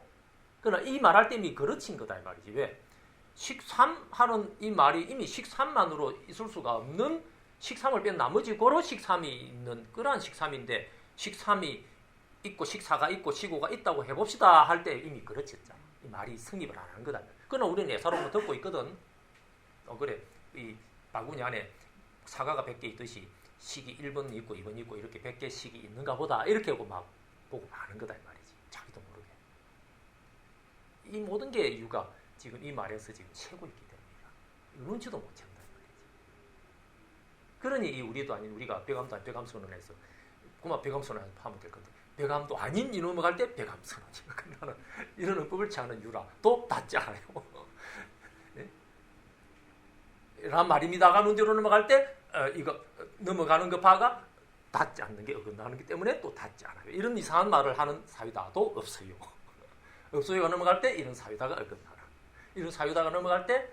그러나 이 말할 때 이미 그르친 거다 이 말이지. 왜? 식3 하는 이 말이 이미 식3만으로 있을 수가 없는 식3을 뺀 나머지 고로 식3이 있는 그러한 식3인데 식3이 있고 식4가 있고 식5가 있다고 해봅시다 할 때 이미 그르쳤잖아. 이 말이 성립을 안 하는 거다. 그러나 우리는 예사로만 듣고 있거든. 그래 이 바구니 안에 사과가 100개 있듯이 식이 1번 있고 2번 있고 이렇게 100개 식이 있는가 보다 이렇게 하고 막 보고 마는 거다 이 말이지. 자기도 모르게. 이 모든 게 이유가 지금 이 말에서 지금 채고 있기 때문이다. 눈치도 못 챈다 이 말이지. 그러니 우리도 아닌 우리가 배감도 아닌 배감선언에서 그만 배감선언 하면 될 건데 배감도 아닌 이 넘어갈 때 배감선언이 끝나는 이런 응법을 취하는 이유라 또 닿지 않아요. 네? 란 말입니다가 문제로 넘어갈 때 이거 넘어가는 거 봐가 닿지 않는 게 어긋나는 기 때문에 또 닿지 않아요. 이런 이상한 말을 하는 사유다도 없어요. 없어요가 넘어갈 때 이런 사유다가 어긋나는. 이런 사유다가 넘어갈 때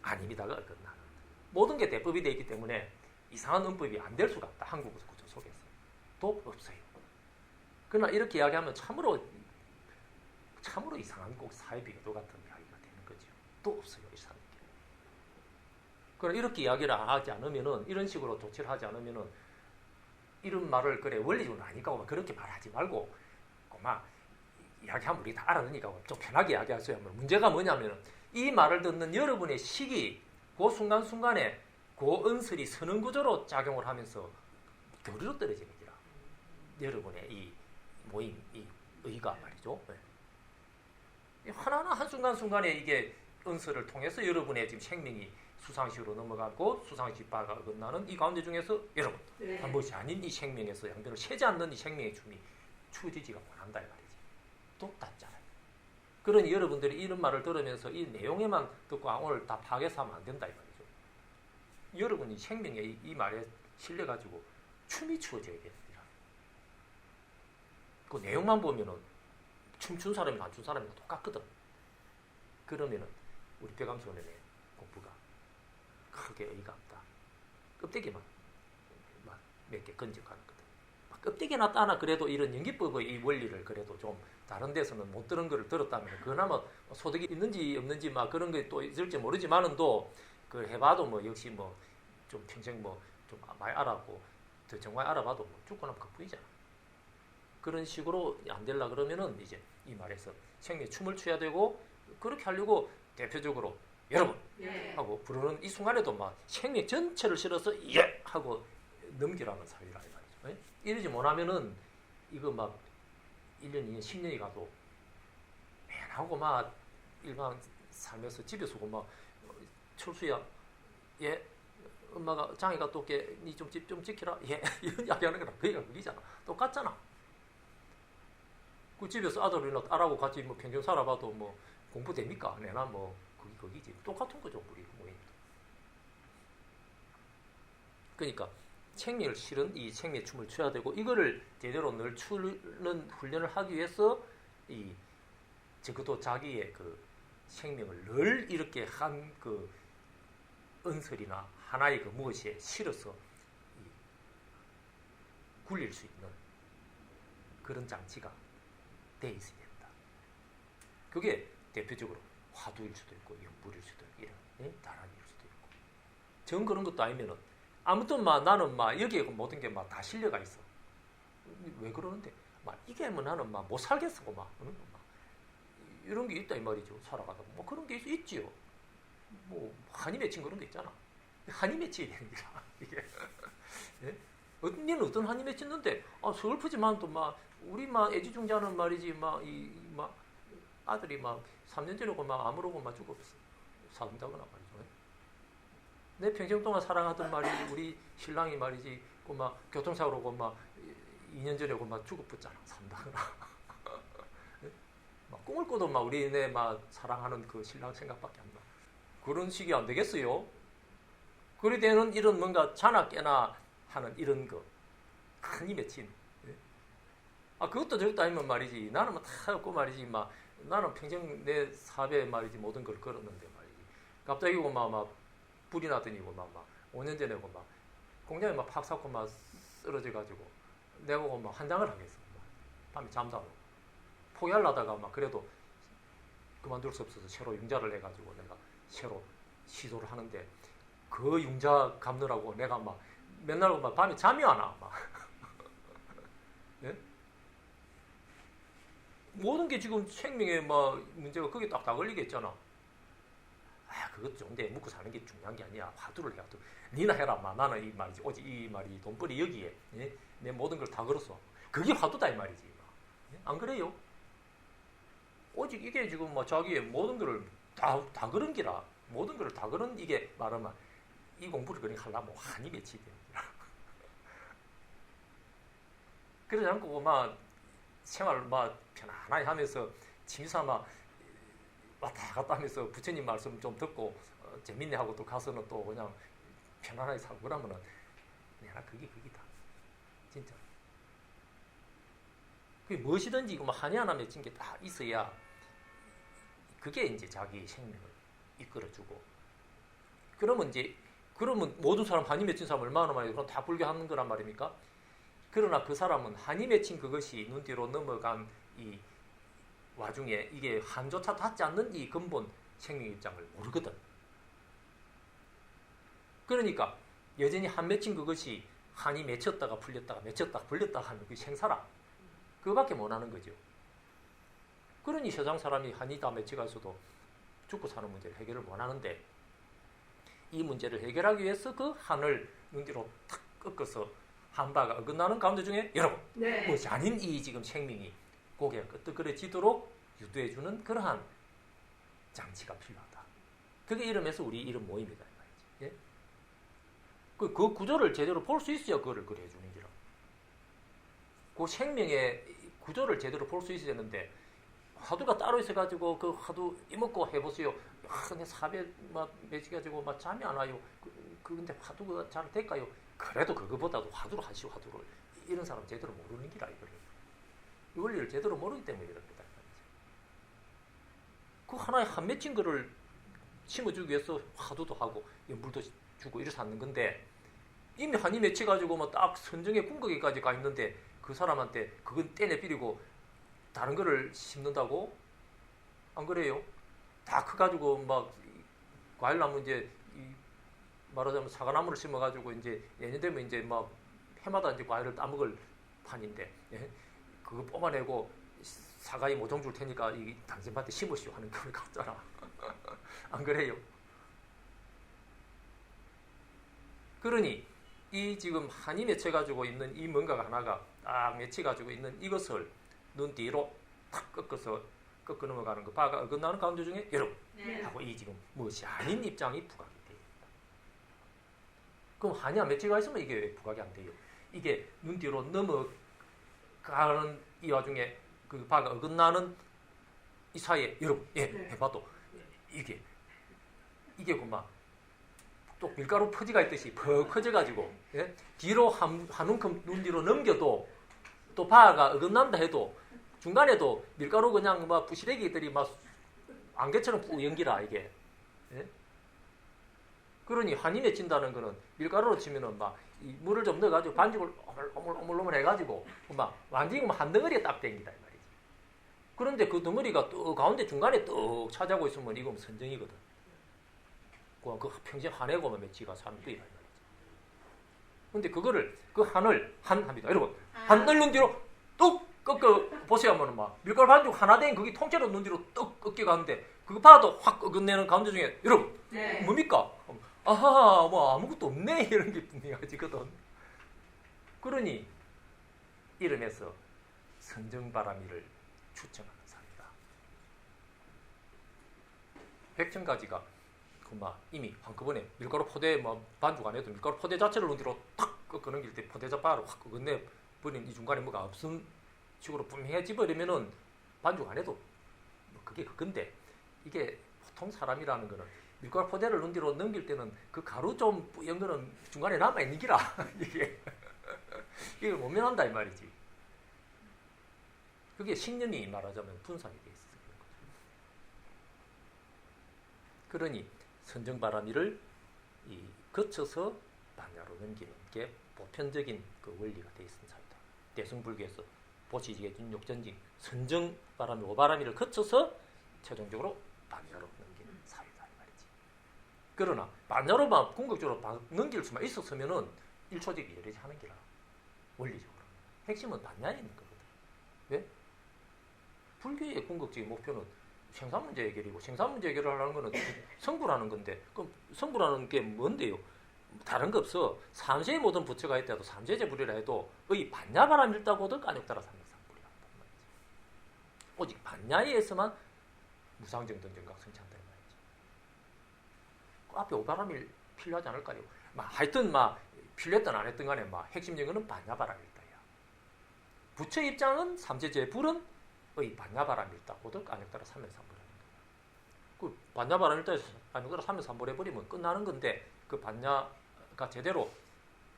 아닙니다가 어긋나는. 모든 게 대법이 되어 있기 때문에 이상한 음법이 안 될 수가 없다. 한국 구조 속에서. 또 없어요. 그러나 이렇게 이야기하면 참으로 이상한 꼭 사회비교도 같은 이야기가 되는 거죠. 또 없어요. 이상한 게. 그럼 이렇게 이야기를 하지 않으면은 이런 식으로 조치를 하지 않으면은 이런 말을 그래 원리적으로 아니까 그렇게 말하지 말고 막 이야기하면 우리 다 알아듣으니까 좀 편하게 이야기하세요. 문제가 뭐냐면은 이 말을 듣는 여러분의 식이 그 순간순간에 그 은설이 선언 구조로 작용을 하면서 교리로 떨어지는 거라. 여러분의 이 모임, 이 의가 말이죠. 네. 하나하나 한순간순간에 이게 은설을 통해서 여러분의 지금 생명이 수상식으로 넘어가고 수상식 바가 어긋나는 이 가운데 중에서 여러분 한 것이 아닌 이 생명에서 양변을 세지 않는 이 생명의 춤이 추어지지가 못한다 이 말이지. 또 닿잖아요. 그러니 여러분들이 이런 말을 들으면서 이 내용에만 듣고 오늘 다 파괴해서 하면 안 된다 이 말이죠. 여러분이 생명의 이 말에 실려가지고 춤이 추어져야 됩니다. 그 내용만 보면은 춤춘 사람이나 안 춘 사람이나 똑같거든. 그러면은 우리 배감선언의 공부가 크게 의의가 없다. 껍데기만 몇 개 건져가는 거다. 껍데기나 따나 그래도 이런 연기법의 이 원리를 그래도 좀 다른 데서는 못 들은 거를 들었다면 그나마 소득이 있는지 없는지 막 그런 게 또 있을지 모르지만은도 그 해봐도 뭐 역시 뭐 좀 평생 뭐 좀 많이 알아보고 더 정말 알아봐도 뭐 죽고 나면 그뿐이잖아. 그런 식으로 안 되려 그러면은 이제 이 말에서 생명의 춤을 춰야 되고 그렇게 하려고 대표적으로 여러분 예. 하고 부르는 이 순간에도 막 생명 전체를 실어서 예 하고 넘기라는 사유라 이 말이죠. 예? 이러지 못하면은 이거 막 1년, 2년, 10년이 가도 맨하고 막 일반 살면서 집에서 막 철수야 예 엄마가 장이가 또 깨 니 좀 지키라 예 이런 이야기하는 거랑 그게 그리잖아. 똑같잖아. 그 집에서 아들이나 딸하고 같이 뭐 평생 살아봐도 뭐 공부 됩니까? 내나 뭐 거기지. 똑같은 거죠 우리 부모님도. 그러니까 생리를 실은 이 생리의 춤을 춰야 되고 이거를 제대로 늘 추는 훈련을 하기 위해서 이 적어도 자기의 그 생명을 늘 이렇게 한 그 은설이나 하나의 그 무엇에 실어서 굴릴 수 있는 그런 장치가 돼 있어야 된다. 그게 대표적으로 화두일 수도 있고 연불일 수도 있고 이런 다란일 수도 있고 전 그런 것도 아니면은 아무튼 막 나는 막 여기에 모든 게 막 다 실려가 있어. 왜 그러는데 막 이게 뭐 나는 막 못 살겠어 막 이런 게 있다 이 말이죠. 살아가다 뭐 그런 게 있지요. 뭐 한이 맺힌 그런 게 있잖아. 한이 맺혀야 되는 거야 이게. 예? 언니는 어떤 한이 맺혔는데 서글프지만 또 막 우리 막 애지중자는 말이지 막 막 아들이 막 3년 전이고 막 아무로고 막 죽어 산다거나 말이죠. 내 평생 동안 사랑하던 말이 우리 신랑이 말이지 그 막 교통사고로고 막 2년 전이고 막 죽어붙잖아 산다거나. 막 꿈을 꿔도 막 우리 막 사랑하는 그 신랑 생각밖에 안 나. 그런 식이 안 되겠어요? 그래 되는 이런 뭔가 자나 깨나 하는 이런 거 큰이 맺힌. 그것도 저것도 아니면 말이지. 나는 뭐 다 없고 말이지. 막 나는 평생 내 사업에 말이지 모든 걸 걸었는데 말이지. 갑자기 막 불이 나더니 막 5년 전에 막 공장에 막 팍 샀고 막 쓰러져 가지고 내가 막 환장을 하겠어. 밤에 잠도 안 오고 포기하려다가 막 그래도 그만둘 수 없어서 새로 융자를 해가지고 내가 새로 시도를 하는데 그 융자 갚느라고 내가 막 맨날 막 밤에 잠이 안 와. 막. 예? 모든 게 지금 생명에 막 문제가 거기에 딱 다 걸리겠잖아. 그것도 좋은데 먹고 사는 게 중요한 게 아니야. 화두를 해야 돼. 니나 해라. 막 나는 이 말이지. 오직 이 말이 돈벌이 여기에 예? 내 모든 걸 다 걸었어. 그게 화두다 이 말이지. 예? 안 그래요? 오직 이게 지금 뭐 자기의 모든 거를 다 그런 기라. 모든 거를 다 그런 이게 말하면 이 공부를 그러니까 하려면 한이 맺히게 됩니다. 그러지 않고 막 생활 막 편안하게 하면서 취미삼아 막 왔다 갔다 하면서 부처님 말씀 좀 듣고 재밌네 하고 또 가서는 또 그냥 편안하게 살고 그러면은 내가 그게 극이다. 진짜. 그게 무엇이든지 이거 뭐 한이 하나 맺힌 게 다 있어야 그게 이제 자기 생명을 이끌어주고 그러면 모든 사람 한이 맺힌 사람 얼마나 많이 그럼 다 불교하는 거란 말입니까? 그러나 그 사람은 한이 맺힌 그것이 눈 뒤로 넘어간 이 와중에 이게 한조차 닿지 않는 이 근본 생명 입장을 모르거든. 그러니까 여전히 한 맺힌 그것이 한이 맺혔다가 풀렸다가 맺혔다가 풀렸다가 하는 그 생사라. 그거밖에 못하는 거죠. 그러니 세상 사람이 한이 다 맺혀가 있어도 죽고 사는 문제를 해결을 못하는데 이 문제를 해결하기 위해서 그 한을 눈 뒤로 탁 꺾어서 한 바가 어긋나는 가운데 중에 여러분 네. 무엇이 아닌 이 지금 생명이 고개가 끄덕거려지도록 유도해주는 그러한 장치가 필요하다. 그게 이름에서 우리 이름 모임이다. 예? 그 구조를 제대로 볼 수 있어야 그거를 그래 해주는 기라. 그 생명의 구조를 제대로 볼 수 있어야 되는데 화두가 따로 있어가지고 그 화두 이먹고 해보세요. 내 사배 막 매지가지고 막 잠이 안 와요. 근데 화두가 잘 될까요? 그래도 그거보다도 화두를 하시오 화두를. 이런 사람 제대로 모르는 기라 이거를. 이 원리를 제대로 모르기 때문에 이런 거다. 그 하나의 한 맺힌 거를 심어주기 위해서 화두도 하고 연불도 주고 이래서 하는 건데 이미 한이 맺혀가지고 뭐 딱 선정의 궁극에까지 가 있는데 그 사람한테 그건 떼내 비리고 다른 거를 심는다고? 안 그래요? 다 커가지고 막 과일나무 이제 말하자면 사과나무를 심어가지고 이제 내년 되면 이제 막 해마다 이제 과일을 따먹을 판인데, 예? 그거 뽑아내고 사과에 모종 줄 테니까 이 당신한테 심으시오 하는 걸 같잖아. 안 그래요? 그러니 이 지금 한이 맺혀가지고 있는 이 뭔가가 하나가 딱 맺혀가지고 있는 이것을 눈 뒤로 탁 꺾어 넘어가는 거 바가 어긋나는 가운데 중에 여러분 네. 하고 이 지금 무엇이 아닌 입장이 부각이 돼요. 그럼 한이 안 맺혀가 있으면 이게 왜 부각이 안 돼요? 이게 눈 뒤로 넘어가는 이 와중에 그 바가 어긋나는 이 사이에 여러분 해봐도 이게 그만 또 밀가루 퍼지가 있듯이 퍽 커져가지고 뒤로 한 움큼 눈 뒤로 넘겨도 또 바가 어긋난다 해도 중간에도 밀가루 그냥 막 부시래기들이 막 안개처럼 푹 연기라 이게. 그러니 한이 맺힌다는 거는 밀가루로 치면은 막 이 물을 좀 넣어가지고 반죽을 오물오물 해가지고 막 완전히 한 덩어리에 딱 땡기다 이 말이지. 그런데 그 덩어리가 또 가운데 중간에 또 차지하고 있으면 이건 선정이거든. 그 평생 한해고만 맺히가 사는 거야. 근데 그거를 그 한을 합니다. 여러분 한을 눈 뒤로 뚝 꺾어 보세요 하면은 막 밀가루 반죽 하나 된 그게 통째로 눈 뒤로 뚝 꺾여 가는데 그거 봐도 확 꺾어내는 가운데 중에 여러분 뭡니까? 아하 뭐 아무것도 없네 이런 게 분명해지거든. 그러니 이름에서 선정바람이를 추정하는 사람이다. 백천가지가 이미 한꺼번에 밀가루 포대 뭐 반죽 안 해도 밀가루 포대 자체를 눈 뒤로 탁 꺾어 넘길 때 포대자 바로 확 꺾어내 버린 이 중간에 뭐가 없음 식으로 분명해지 버리면은 반죽 안 해도 뭐 그게 그건데 이게 보통 사람이라는 거는 밀가루 포대를 눈 뒤로 넘길 때는 그 가루 좀 뿌연 거는 중간에 남아 있는 기라 이게 이걸 못 면한다 이 말이지. 그게 신념이 말하자면 분산이 돼 있어요. 그러니 선정바람이를 거쳐서 반야로 넘기는 게 보편적인 그 원리가 돼 있는 사유다. 대승불교에서 보시지게 윤욕전징 선정바람이 오바람이를 거쳐서 최종적으로 반야로 넘기는 사유다 이 말이지. 그러나 반야로만 궁극적으로 넘길 수만 있었으면은 일초직이 여러 하는 기라. 원리적으로 핵심은 반야에 있는 거거든. 왜? 불교의 궁극적인 목표는 생산문제 해결이고 생산문제 해결을 하는 거는 성불하는 건데 그럼 성불하는 게 뭔데요? 다른 거 없어. 삼세의 모든 부처가 있다도 삼세제불이라 해도 의 반야바람 일다고도 깐욕따라 삼백삼불이라 오직 반야에 의해서만 무상정등정각 성취한다 이 말이지. 그 앞에 오바람이 필요하지 않을까요? 하여튼 필요했든 안 했든 간에 핵심적인 거는 반야바람일다야. 부처 입장은 삼세제불은 의 반야바람일다고도 깐욕따라 삼백삼불이라는 거야. 그 반야바람일다에서 깐욕따라 삼백삼불 해버리면 끝나는 건데 그 반야가 제대로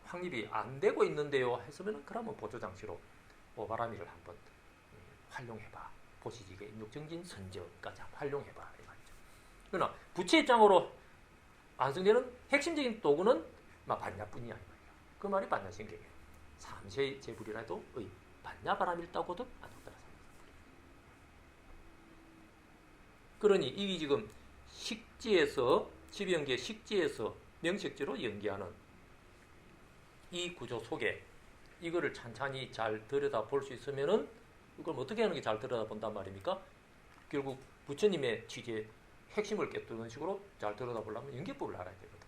확립이 안 되고 있는데요 했으면 그러면 보조장치로 오바라미를 한번 활용해봐. 보시지게 인욕정진 선정까지 한번 활용해봐 이 말이죠. 그러나 부처 입장으로 완성되는 핵심적인 도구는 반야뿐이야 이 말이야. 그 말이 반야신경이에요. 삼세제불이라도 의 반야바람일다고도 깐욕따라 그러니 이 지금 식지에서 12연계 식지에서 명식지로 연기하는 이 구조 속에 이거를 찬찬히 잘 들여다볼 수 있으면은 이걸 어떻게 하는 게 잘 들여다본단 말입니까? 결국 부처님의 취지의 핵심을 깨뜨리는 식으로 잘 들여다보려면 연기법을 알아야 되거든.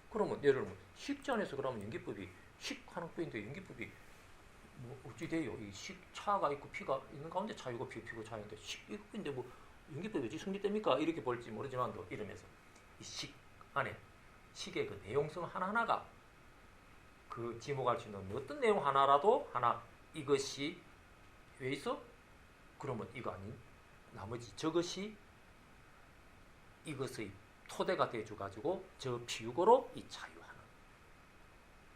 그러면 예를 들면 식지 안에서 그러면 연기법이 식하는 법인데 연기법이 어찌 돼요? 이 식차가 있고 피가 있는 가운데 차이고 피고 차이인데 식인데 연기법이 어찌 성립됩니까? 이렇게 볼지 모르지만도 이러면서 이 식 안에 식의 그 내용성 하나하나가 그 지목할 수 있는 어떤 내용 하나라도 이것이 왜 있어? 그러면 이거 아닌 나머지 저것이 이것의 토대가 돼줘가지고 저 피육으로 이 자유하는.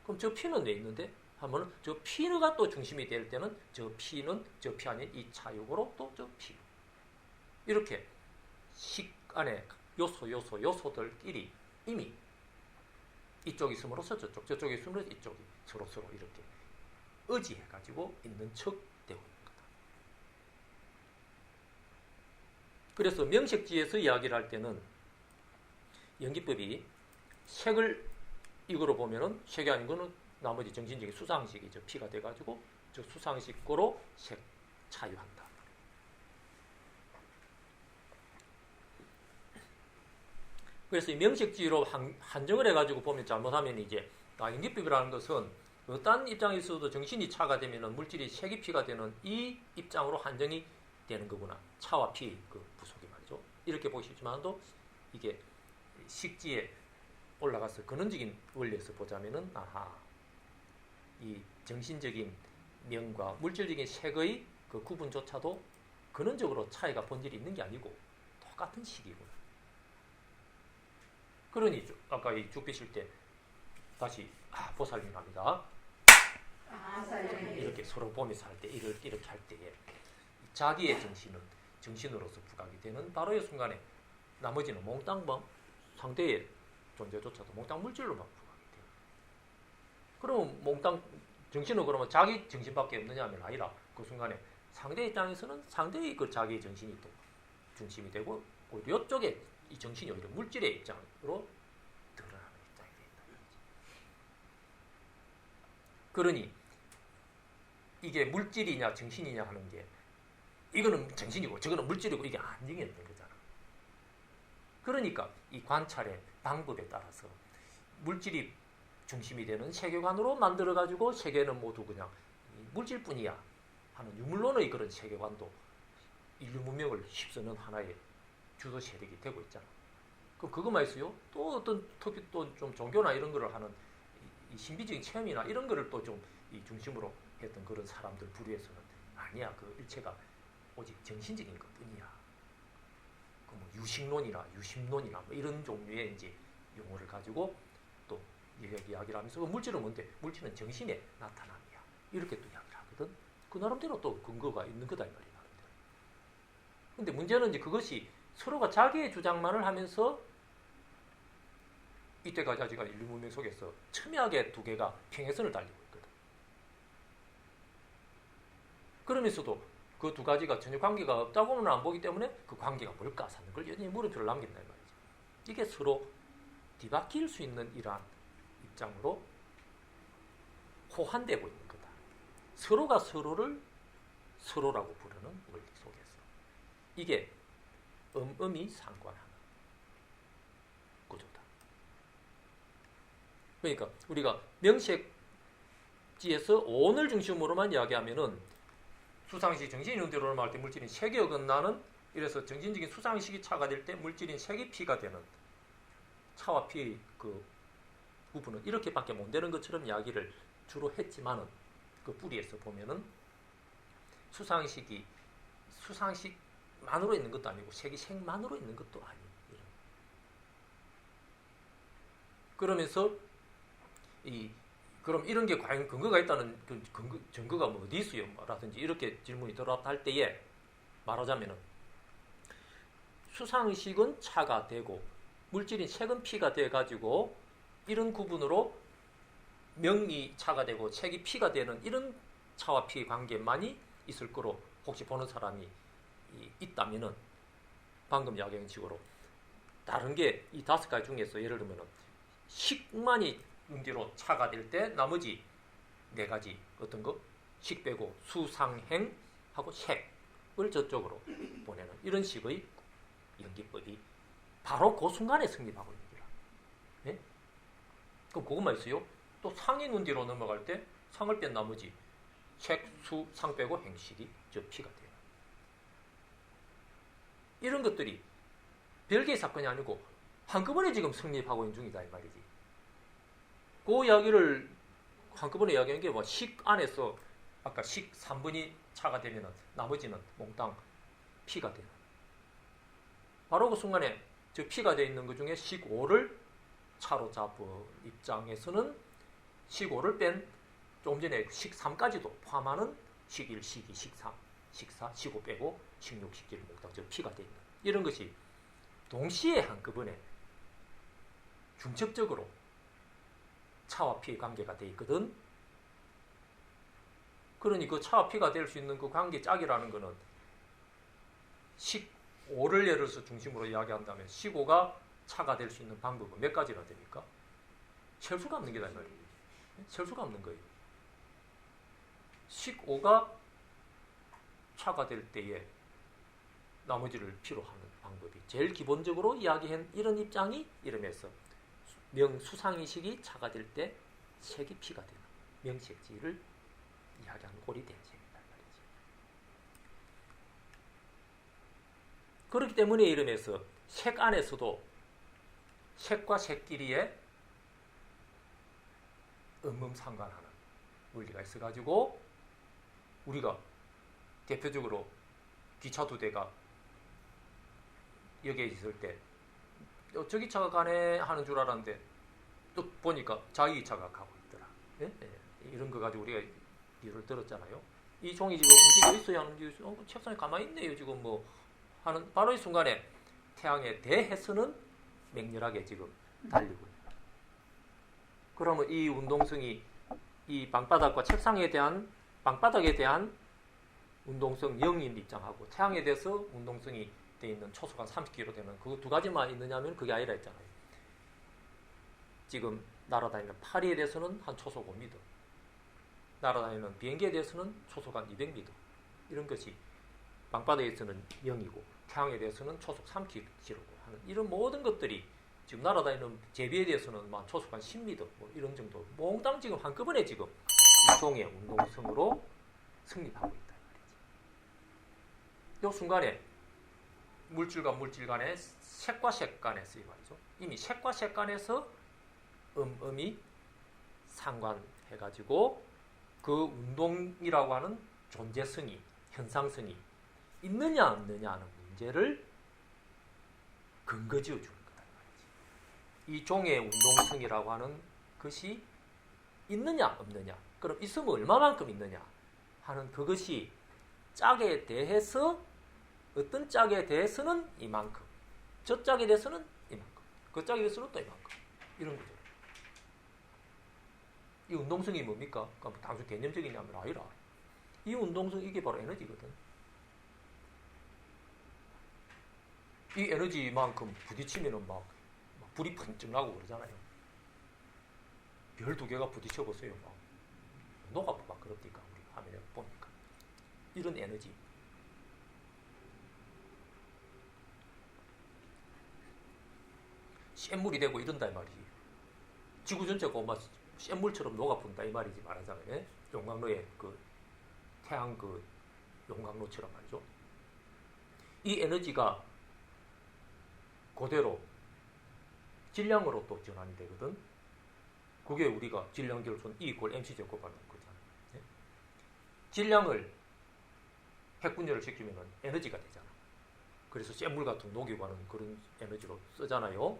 그럼 저 피는 왜 있는데? 하면은 저 피가 또 중심이 될 때는 저 피는 저 피 아닌 이 자육으로 또 저 피육. 이렇게 식 안에 요소들끼리 이미 이쪽이 있음으로써 저쪽이 있음으로써 이쪽이 서로 이렇게 의지해가지고 있는 척 되고 있는 거다. 그래서 명식지에서 이야기를 할 때는 연기법이 색을 이거로 보면은 색이 아닌 거는 나머지 정신적인 수상식이 저 피가 돼가지고 저 수상식으로 색 차유한다. 그래서 이 명식지로 한정을 해가지고 보면 잘못하면 이제 연기법이라는 것은 어떤 입장에 있어도 정신이 차가 되면은 물질이 색이 피가 되는 이 입장으로 한정이 되는 거구나. 차와 피 그 부속이 말이죠. 이렇게 보시지만도 이게 식지에 올라가서 근원적인 원리에서 보자면은 이 정신적인 명과 물질적인 색의 그 구분조차도 근원적으로 차이가 본질이 있는 게 아니고 똑같은 식이구나. 그러니 아까 이 죽 비실 때 다시 보살님 합니다. 이렇게 서로 보면서 할 때 이렇게 할 때에 자기의 정신으로서 부각이 되는 바로 이 순간에 나머지는 몽땅 상대의 존재조차도 몽땅 물질로만 부각이 돼요. 그러면 몽땅 정신은 그러면 자기 정신밖에 없느냐 하면 아니라 그 순간에 상대 입장에서는 상대의 그 자기의 정신이 또 중심이 되고 오히려 이쪽에 이 정신이 오히려 물질의 입장으로 드러나는 입장이 된다. 그러니 이게 물질이냐 정신이냐 하는 게 이거는 정신이고 저거는 물질이고 이게 안 정해지는 거잖아. 그러니까 이 관찰의 방법에 따라서 물질이 중심이 되는 세계관으로 만들어가지고 세계는 모두 그냥 물질뿐이야 하는 유물론의 그런 세계관도 인류 문명을 휩쓰는 하나의 주도 세력이 되고 있잖아. 그럼 그것만 있어요? 또 어떤 특히 또 좀 종교나 이런 거를 하는 이 신비적인 체험이나 이런 거를 또 좀 이 중심으로 했던 그런 사람들 부류에서는 아니야. 그 일체가 오직 정신적인 것뿐이야. 그 뭐 유식론이나 유심론이나 뭐 이런 종류의 이제 용어를 가지고 또 이야기를 하면서 물질은 뭔데? 물질은 정신의 나타남이야. 이렇게 또 이야기를 하거든. 그 나름대로 또 근거가 있는 거다 이 말이야. 근데 문제는 이제 그것이 서로가 자기의 주장만을 하면서 이때까지 아직 인류 문명 속에서 첨예하게 두 개가 평행선을 달리고 있거든. 그러면서도 그 두 가지가 전혀 관계가 없다고는 안 보기 때문에 그 관계가 뭘까 하는 걸 여전히 물음표를 남긴다 이 말이죠. 이게 서로 뒤바뀔 수 있는 이러한 입장으로 호환되고 있는 거다. 서로가 서로를 서로라고 부르는 원리 속에서 이게 엄엄히 상관하는 구조다. 그러니까 우리가 명색지에서 오늘 중심으로만 이야기하면은 수상식 정신인 운대로를 말할 때 물질인 색이 어긋나는 이래서 정신적인 수상식이 차가 될 때 물질인 색이 피가 되는 차와 피의 그 부분은 이렇게밖에 못 되는 것처럼 이야기를 주로 했지만은 그 뿌리에서 보면은 수상식이 수상식만으로 있는 것도 아니고 색이 색만으로 있는 것도 아니에요. 그러면서 그럼 이런 게 과연 근거가 있다는 그 증거가 뭐 어디 있어요? 라든지 이렇게 질문이 들어왔다 할 때에 말하자면은 수상식은 차가 되고 물질인 색은 피가 돼 가지고 이런 구분으로 명이 차가 되고 색이 피가 되는 이런 차와 피의 관계만이 있을 거로 혹시 보는 사람이 있다면은 방금 이야기한 식으로 다른 게 이 5가지 중에서 예를 들면은 식만이 음뒤로 차가 될 때 나머지 4가지 어떤 거? 식 빼고 수상행하고 색을 저쪽으로 보내는 이런 식의 연기법이 바로 그 순간에 성립하고 있는 거라. 네? 그럼 그것만 있어요. 또 상인 운뒤로 넘어갈 때 상을 뺀 나머지 색, 수, 상 빼고 행식이 저 피가 돼요. 이런 것들이 별개의 사건이 아니고 한꺼번에 지금 성립하고 있는 중이다 이 말이지. 그 이야기를 한꺼번에 이야기한 게 뭐 식 안에서 아까 식 3분이 차가 되면은 나머지는 몽땅 피가 되는. 바로 그 순간에 저 피가 되어 있는 것 중에 식 5를 차로 잡은 입장에서는 식 5를 뺀 조금 전에 식 3까지도 포함하는 식 1, 식 2, 식 3, 식 4, 식 5 빼고 식 6, 식 7 몽땅 저 피가 되어 있는 이런 것이 동시에 한꺼번에 중첩적으로 차와 피의 관계가 돼 있거든. 그러니 그 차와 피가 될 수 있는 그 관계 짝이라는 거는 식오를 예를 들어서 중심으로 이야기한다면 식오가 차가 될 수 있는 방법은 몇 가지나 됩니까? 셀 수가 없는 게다 말이에요. 셀 수가 없는 거예요. 식오가 차가 될 때에 나머지를 피로 하는 방법이 제일 기본적으로 이야기한 이런 입장이 이름에서 명수상이식이 차가 될 때 색이 피가 되는 명색지를 이야기하는 꼴이 된 셈이다 말이지. 그렇기 때문에 이름에서 색 안에서도 색과 색끼리의 음음상관하는 원리가 있어가지고 우리가 대표적으로 기차 두 대가 여기에 있을 때 저 기차가 가네 하는 줄 알았는데 또 보니까 자기 기차가 가고 있더라. 예? 예. 이런 거 가지고 우리가 예를 들었잖아요. 이 종이 지금 움직이고 있어요, 안 움직이고 있어요? 책상에 가만히 있네요, 지금 뭐 하는 바로 이 순간에 태양의 대해서는 맹렬하게 지금 달리고 있다. 그러면 이 운동성이 이 방바닥과 책상에 대한 방바닥에 대한 운동성 0인 입장하고 태양에 대해서 운동성이 돼 있는 초속 한 30km 되는 그 두 가지만 있느냐면 그게 아니라 했잖아요. 지금 날아다니는 파리에 대해서는 한 초속 5m, 날아다니는 비행기에 대해서는 초속 한 200m, 이런 것이 방바닥에서는 0이고 태양에 대해서는 초속 3km고 하는 이런 모든 것들이 지금 날아다니는 제비에 대해서는 막 초속 한 10m 뭐 이런 정도 몽땅 지금 한꺼번에 지금 이 종의 운동성으로 성립하고 있다 말이지. 이 순간에 물질과 물질 간의 색과 색 간에서 이 말이죠. 이미 색과 색 간에서 음이 상관해가지고 그 운동이라고 하는 존재성이 현상성이 있느냐 없느냐 하는 문제를 근거지어 주는 거다 말이지. 이 종의 운동성이라고 하는 것이 있느냐 없느냐, 그럼 있으면 얼마만큼 있느냐 하는 그것이 짝에 대해서 어떤 짝에 대해서는 이만큼, 저 짝에 대해서는 이만큼, 그 짝에 대해서는 또 이만큼, 이런 거죠. 이 운동성이 뭡니까? 그러니까 단순 개념적이냐면 아니라 이 운동성 이게 바로 에너지거든. 이 에너지만큼 부딪히면은 막 불이 번쩍 나고 그러잖아요. 별 두 개가 부딪혀 보세요. 막 녹아도 막 그럽니까? 우리 화면에 보니까 이런 에너지. 쇳물이 되고 이런다 이 말이지. 지구 전체가 막 쇳물처럼 녹아푼다 이 말이지 말하자면. 예? 용광로의 그 태양 그 용광로처럼 말이죠. 이 에너지가 그대로 질량으로 또 전환이 되거든. 그게 우리가 질량 결손 E = mc 제곱하는 거잖아. 예? 질량을 핵분열을 시키면 에너지가 되잖아. 그래서 쇳물 같은 녹이고 하는 그런 에너지로 쓰잖아요.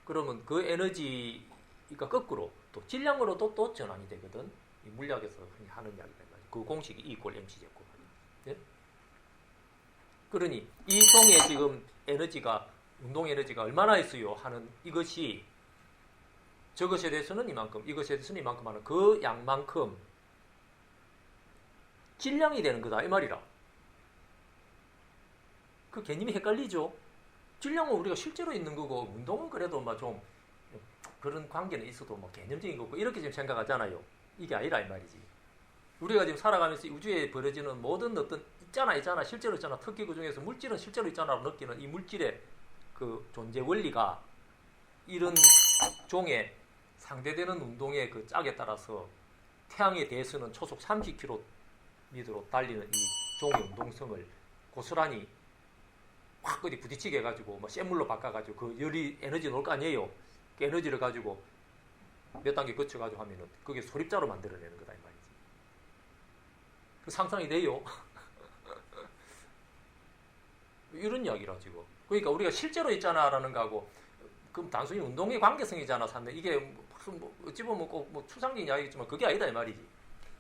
그러면 그 에너지가 거꾸로 또 질량으로도 또 전환이 되거든. 이 물리학에서 흔히 하는 이야기다. 그 공식이 E = mc 제곱. 예? 그러니 이 종의 지금 에너지가 운동 에너지가 얼마나 있어요 하는 이것이 저것에 대해서는 이만큼, 이것에 대해서는 이만큼 하는 그 양만큼 질량이 되는 거다 이 말이라. 그 개념이 헷갈리죠. 질량은 우리가 실제로 있는 거고 운동은 그래도 막 좀 그런 관계는 있어도 뭐 개념적인 거고 이렇게 지금 생각하잖아요. 이게 아니라 이 말이지. 우리가 지금 살아가면서 우주에 벌어지는 모든 어떤 있잖아 실제로 있잖아. 특히 그 중에서 물질은 실제로 있잖아라고 느끼는 이 물질의 그 존재 원리가 이런 종의 상대되는 운동의 그 짝에 따라서 태양에 대해서는 초속 30km로 달리는 이 종의 운동성을 고스란히 확 어디 부딪히게 해가지고 뭐 쇳물로 바꿔가지고 그 열이 에너지 놓을 거 아니에요. 그 에너지를 가지고 몇 단계 거쳐가지고 하면은 그게 소립자로 만들어내는 거다 이 말이지. 그 상상이 돼요. 이런 이야기라 지금. 그러니까 우리가 실제로 있잖아라는 거하고 그럼 단순히 운동의 관계성이잖아. 사는 이게 뭐 어찌 보면 꼭 뭐 추상적인 이야기겠지만 그게 아니다 이 말이지.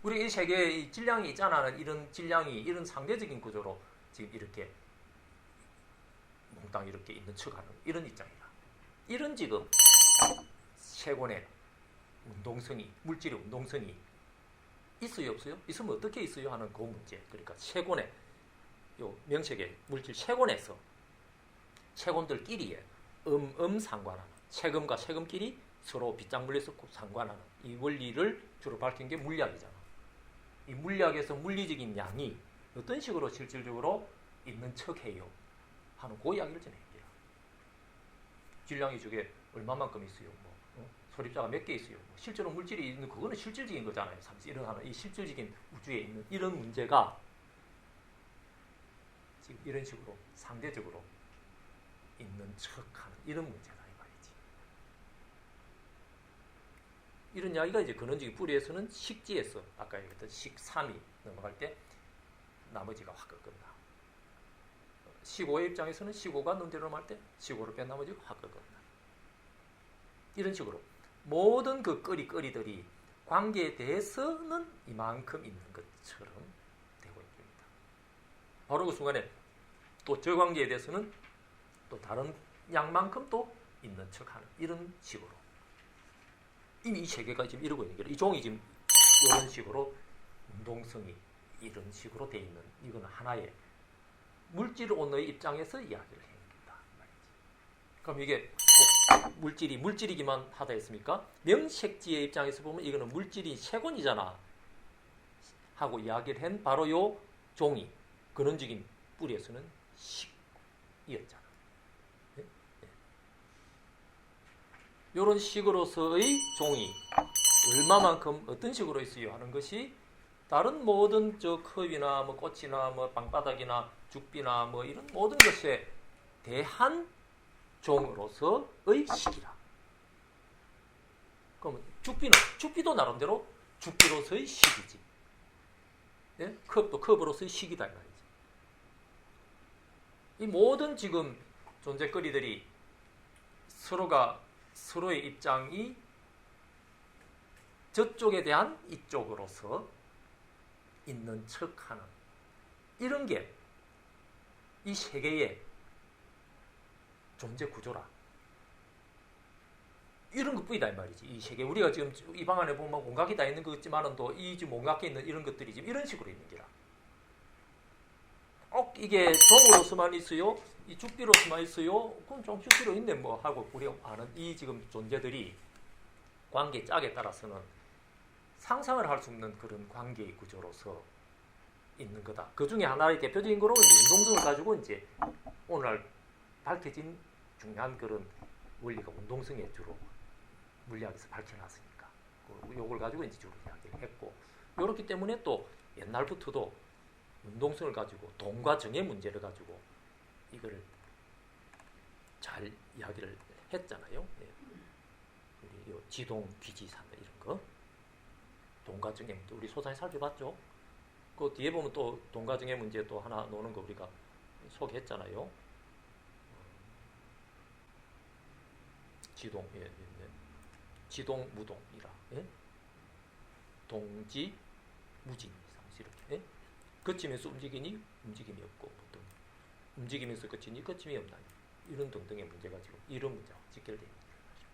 우리 이 세계에 이 질량이 있잖아는 이런 질량이 이런 상대적인 구조로 지금 이렇게 몽땅 이렇게 있는 척하는 이런 입장이다. 이런 지금 세 권의 운동성이, 물질의 운동성이 있어요, 없어요? 있으면 어떻게 있어요? 하는 그 문제. 그러니까 체곤의 요 명색의 물질 체곤에서 체곤들끼리의 상관하는, 체금과 체금끼리 서로 빗장물려 섞고 상관하는 이 원리를 주로 밝힌 게 물리학이잖아. 이 물리학에서 물리적인 양이 어떤 식으로 실질적으로 있는 척해요 하는 그 이야기를 전해줍니다. 질량이 저게 얼마만큼 있어요? 소립자가 몇 개 있어요? 실제로 물질이 있는 그거는 실질적인 거잖아요. 이런 하는 이 실질적인 우주에 있는 이런 문제가 지금 이런 식으로 상대적으로 있는 척하는 이런 문제다 이 말이지. 이런 이야기가 이제 근원적인 뿌리에서는 식지에서 아까 얘기했던 식3이 넘어갈 때 나머지가 확 꺾는다. 식5의 입장에서는 식5가 논대로 넘어갈 때 식5를 뺀 나머지가 확 꺾는다. 이런 식으로 모든 그 거리들이 관계에 대해서는 이만큼 있는 것처럼 되고 있습니다. 바로 그 순간에 또 저 관계에 대해서는 또 다른 양만큼 또 있는 척하는 이런 식으로 이미 이 세계가 지금 이러고 있는 거예요. 이 종이 지금 이런 식으로 운동성이 이런 식으로 돼 있는 이건 하나의 물질 온도의 입장에서 이야기를 해야겠다. 그럼 이게 꼭 물질이기만 하다 했습니까? 명색지의 입장에서 보면 이거는 물질이 체곤이잖아 하고 이야기를 한 바로 요 종이 근원적인 뿌리에서는 식이었잖아. 네? 네. 이런 식으로서의 종이 얼마만큼 어떤 식으로 있어요 하는 것이 다른 모든 저 컵이나 뭐 꽃이나 뭐 방바닥이나 죽비나 뭐 이런 모든 것에 대한 종으로서의 식이라. 그럼 죽비도 나름대로 죽비로서의 식이지. 예? 컵도 컵으로서의 식이다 이 말이지. 이 모든 지금 존재거리들이 서로의 입장이 저쪽에 대한 이쪽으로서 있는 척하는 이런 게 이 세계의 존재 구조라. 이런 것뿐이다 이 말이지. 이 세계 우리가 지금 이 방 안에 보면 온갖이 다 있는 것 같지만은 또 이 지금 온갖에 있는 이런 것들이 지금 이런 식으로 있는 게라. 이게 종으로서만 있어요? 이 죽비로서만 있어요? 그건 좀 죽비로 있네 뭐 하고 우리가 아는 이 지금 존재들이 관계 짝에 따라서는 상상을 할 수 없는 그런 관계의 구조로서 있는 거다. 그 중에 하나의 대표적인 거로 이제 운동성을 가지고 이제 오늘 밝혀진 중요한 그런 원리가 운동성에 주로 물리학에서 밝혀놨으니까 요걸 가지고 이제 주로 이야기를 했고, 요렇기 때문에 또 옛날부터도 운동성을 가지고 동과 정의 문제를 가지고 이거를 잘 이야기를 했잖아요. 예. 우리 요 지동 귀지산 이런 거 동과 정의 문제 우리 소상히 살펴봤죠. 그 뒤에 보면 또 동과 정의 문제 또 하나 노는 거 우리가 소개했잖아요. 지동, 예. 지동 무동이라. 예? 동지 무진 이렇게. 예? 거치면서 움직이니 움직임이 없고 보통 움직이면서 거치니 거침이 없나 이런 등등의 문제가 지금 이런 문제와 직결되어 있는 거죠.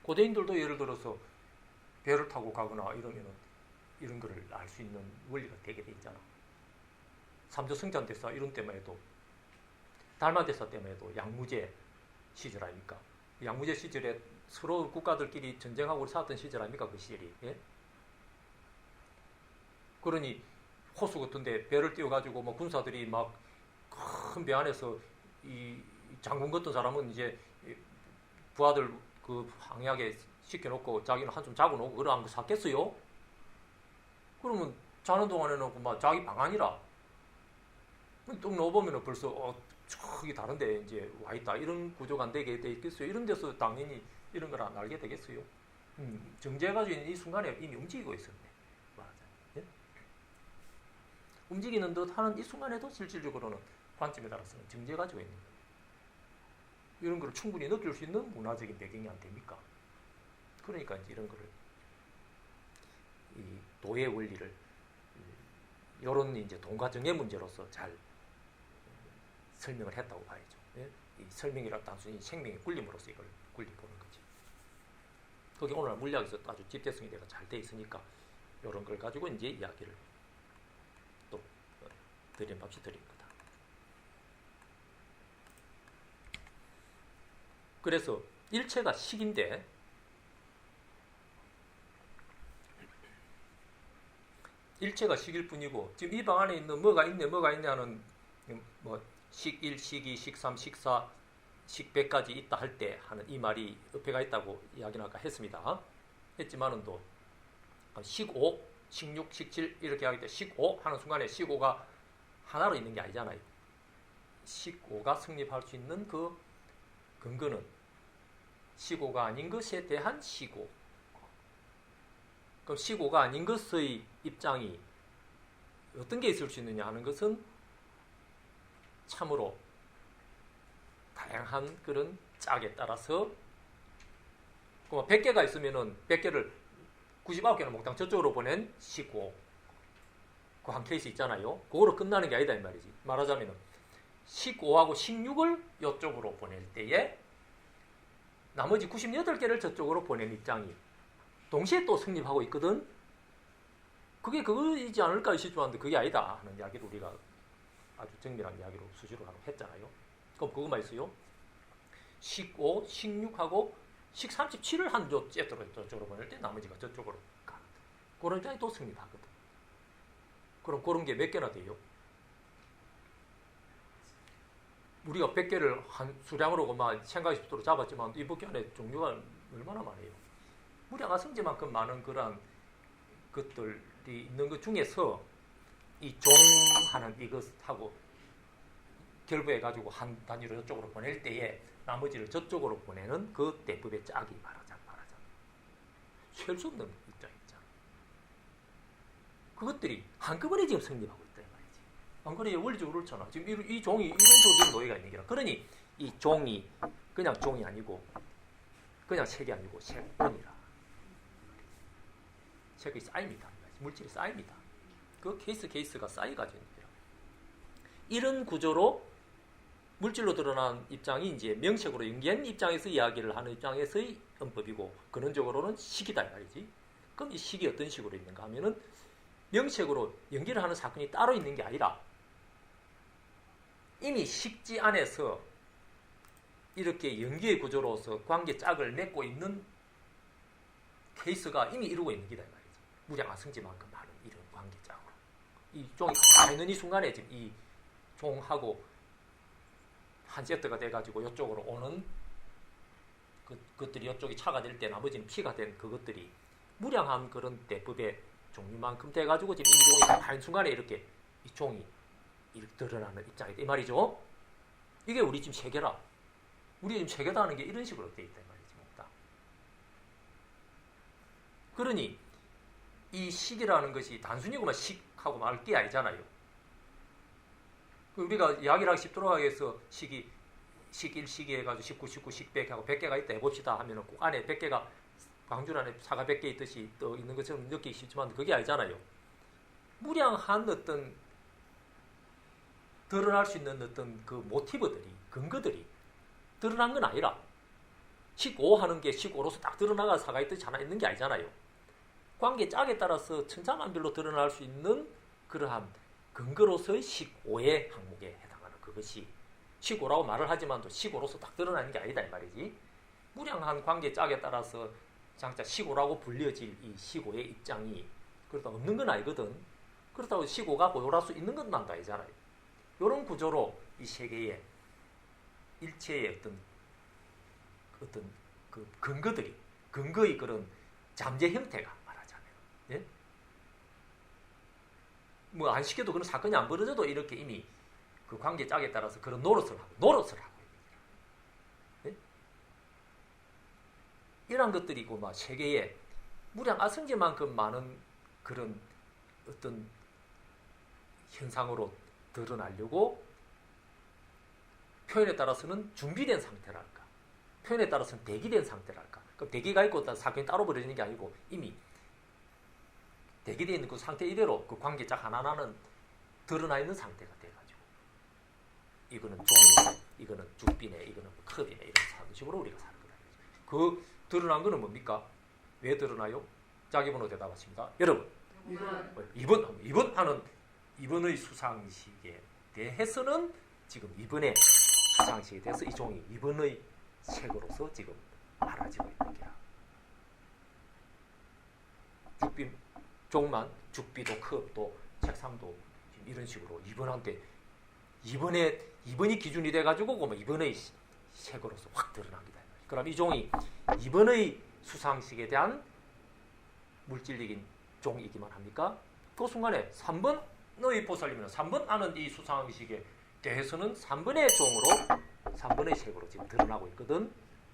고대인들도 예를 들어서 배를 타고 가거나 이러면은 이런 거를 알 수 있는 원리가 되게 돼 있잖아. 삼조승전대사 이런 때만 해도 달마대사 때만 해도 양무제 시절 아닙니까? 양무제 시절에 서로 국가들끼리 전쟁하고 싸웠던 시절 아닙니까? 그 시절이. 예? 그러니 호수 같은데 배를 띄워가지고 뭐 군사들이 막 큰 배 안에서 이 장군 같은 사람은 이제 부하들 그 항해하게 시켜놓고 자기는 한숨 자고 놓고 그러한 거 샀겠어요? 그러면 자는 동안에는 막 자기 방 안이라 뚝 넣어보면 벌써 저기 다른데 이제 와 있다 이런 구조가 안 되게 돼 있겠어요? 이런 데서 당연히 이런 걸 안 알게 되겠어요? 정제해가지고 있는 이 순간에 이미 움직이고 있었네. 맞아요. 예? 움직이는 듯 하는 이 순간에도 실질적으로는 관점에 따라서는 정제해가지고 있는 거예요. 이런 걸 충분히 느낄 수 있는 문화적인 배경이 안 됩니까? 그러니까 이제 이런 거를 이 도의 원리를 이런 이제 동과 정의 문제로서 잘 설명을 했다고 봐야죠. 예? 이 설명이라 단순히 생명의 굴림으로써 이걸 굴려보는 거지. 그게 오늘날 물리학에서 아주 집대성이 내가 잘 돼 있으니까 이런 걸 가지고 이제 이야기를 또 들이박시 드린 거다. 그래서 일체가 식인데 일체가 식일 뿐이고 지금 이 방 안에 있는 뭐가 있네 하는 뭐 식1, 식2, 식3, 식4, 식100까지 있다 할 때 하는 이 말이 어폐가 있다고 이야기는 아까 했습니다. 했지만은 또 식5, 식6, 식7 이렇게 하기 때 식5 하는 순간에 식5가 하나로 있는 게 아니잖아요. 식5가 성립할 수 있는 그 근거는 식5가 아닌 것에 대한 식5. 그럼 식5가 아닌 것의 입장이 어떤 게 있을 수 있느냐 하는 것은 참으로 다양한 그런 짝에 따라서 100개가 있으면은 100개를 99개는 몽땅 저쪽으로 보낸 식5 그 한 케이스 있잖아요. 그거로 끝나는 게 아니다 이 말이지. 말하자면은 식5하고 식6을 이쪽으로 보낼 때에 나머지 98개를 저쪽으로 보낸 입장이 동시에 또 성립하고 있거든. 그게 그거이지 않을까 싶지만 그게 아니다 하는 이야기를 우리가 아주 정밀한 이야기로 수시로 했잖아요. 그럼 그거만 있어요. 식5, 식6하고 식37을 한 저쪽으로 보낼 때 나머지가 저쪽으로 가. 그런 입장이 또 성립하거든. 그럼 그런 게 몇 개나 돼요? 우리가 100개를 한 수량으로 생각이 싶도록 잡았지만 이 복귀 안에 종류가 얼마나 많아요. 무량 성지만큼 많은 그런 것들이 있는 것 중에서 이 종하는 이것하고 결부해가지고 한 단위로 저쪽으로 보낼 때에 나머지를 저쪽으로 보내는 그 대법의 짝이 말하자. 셀 수 없는 입장이잖아. 그것들이 한꺼번에 지금 성립하고 있다 이 말이지. 안 그래요? 원리적으로 그렇잖아. 지금 이 종이 이런 식으로 노예가 있는 게라. 그러니 이 종이 그냥 종이 아니고 그냥 색이 아니고 색뿐이라. 색이 쌓입니다. 물질이 쌓입니다. 그 케이스가 쌓여가지고 있는 거라. 이런 구조로 물질로 드러난 입장이 이제 명색으로 연기한 입장에서 이야기를 하는 입장에서의 언법이고 근원적으로는 식이다 이 말이지. 그럼 이 식이 어떤 식으로 있는가 하면은 명색으로 연기를 하는 사건이 따로 있는 게 아니라 이미 식지 안에서 이렇게 연기의 구조로서 관계 짝을 맺고 있는 케이스가 이미 이루고 있는 게다 이 말이지. 무량아성지만큼 많은 이런 관계 짝으로. 이 종이 가만히 있는 이 순간에 지금 이 종하고 한 세트가 돼가지고 이쪽으로 오는 그것들이 이쪽이 차가 될 때 나머지는 피가 된 그것들이 무량한 그런 대법의 종류만큼 돼가지고 지금 이 종이 가만히 순간에 이렇게 이 종이 이렇게 드러나는 입장이다 이 말이죠. 이게 우리 지금 세계라. 우리 지금 세계다 하는 게 이런 식으로 돼 있다 이 말이지. 몽땅. 그러니 이 식이라는 것이 단순히 그만 식하고 말 게 아니잖아요. 우리가 이야기를 하기 쉽도록 하기 위해서 식이 식1, 식2 해가지고 19, 19, 식100 하고 100개가 있다 해봅시다 하면은 꼭 안에 100개가 광줄 안에 사과 100개 있듯이 또 있는 것처럼 느끼기 쉽지만 그게 아니잖아요. 무량한 어떤 드러날 수 있는 어떤 그 모티브들이 근거들이 드러난 건 아니라 식5 하는 게 식5로서 딱 드러나가 사과 있듯이 하나 있는 게 아니잖아요. 관계 짝에 따라서 천차만별로 드러날 수 있는 그러한 근거로서의 식5의 항목에 해당하는 그것이 식5라고 말을 하지만 또 식5로서 딱 드러나는 게 아니다 이 말이지. 무량한 관계 짝에 따라서 장차 식5라고 불려질 이 식5의 입장이 그렇다 없는 건 아니거든. 그렇다고 식5가 고요할 수 있는 것만도 아니잖아요. 이런 구조로 이 세계의 일체의 어떤 그 근거의 그런 잠재 형태가 말하자면, 예? 뭐 안 시켜도 그런 사건이 안 벌어져도 이렇게 이미 그 관계 짝에 따라서 그런 노릇을 하고 예? 이런 것들이고 막 세계에 무량 아성제만큼 많은 그런 어떤 현상으로 드러나려고 표현에 따라서는 준비된 상태랄까, 표현에 따라서는 대기된 상태랄까. 그럼 대기가 있고 사건이 따로 벌어지는 게 아니고 이미 대기되어 있는 그 상태 이대로 그 관계짝 하나하나는 드러나 있는 상태가 돼가지고 이거는 종이네, 이거는 죽비네, 이거는 컵이네 이런 식으로 우리가 사는 거다. 그 드러난 거는 뭡니까? 왜 드러나요? 자기 번호 대답하십니다. 여러분, 2번. 2번의 수상식에 대해서는 지금 2번의 수상식에 대해서 이 종이 2번의 색으로서 지금 알아지고 있는 게야. 죽비 종만 죽비도 컵도 책상도 지금 이런 식으로 2번한테 2번이 기준이 돼가지고 그러면 2번의 색으로서 확 드러납니다. 그럼 이 종이 2번의 수상식에 대한 물질적인 종이기만 합니까? 그 순간에 3번의 보살님은 3번 아는 이 수상식에 대해서는 3번의 종으로 3번의 색으로 지금 드러나고 있거든.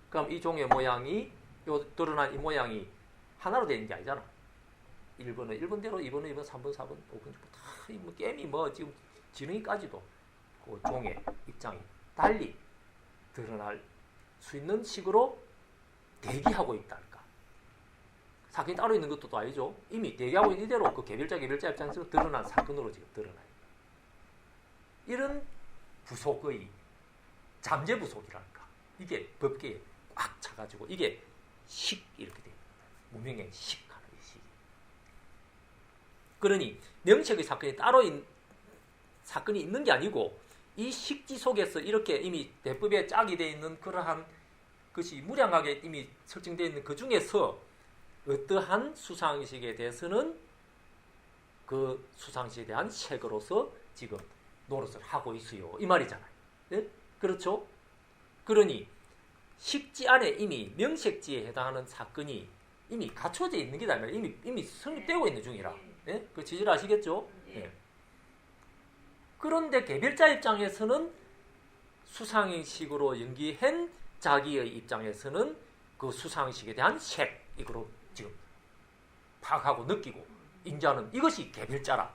그럼 이 종의 모양이 요 드러난 이 모양이 하나로 되는 게 아니잖아. 1번은 1번대로 2번은 2번, 3번, 4번, 5번 다 게임이 지금 지능이까지도 그 종의 입장이 달리 드러날 수 있는 식으로 대기하고 있다니까. 사건이 따로 있는 것도 또 아니죠. 이미 대기하고 있는 이대로 그 개별자 입장에서 드러난 사건으로 지금 드러나요. 이런 부속의 잠재 부속이라니까. 이게 법계에 꽉 차가지고 이게 식 이렇게 됩니다. 무명행 식하는 이 식. 그러니 명색의 사건이 따로 사건이 있는 게 아니고 이 식지 속에서 이렇게 이미 대법에 짝이 되어 있는 그러한 것이 무량하게 이미 설정되어 있는 그 중에서 어떠한 수상식에 대해서는 그 수상식에 대한 색으로서 지금 노릇을 하고 있어요. 이 말이잖아요. 네? 그렇죠? 그러니 식지 안에 이미 명색지에 해당하는 사건이 이미 갖춰져 있는 게 아니라 이미 성립되고 있는 중이라. 네? 그 지질 아시겠죠? 네. 그런데 개별자 입장에서는 수상식으로 연기한 자기의 입장에서는 그 수상식에 대한 색, 이거로 지금 파악하고 느끼고 인지하는 이것이 개별자라.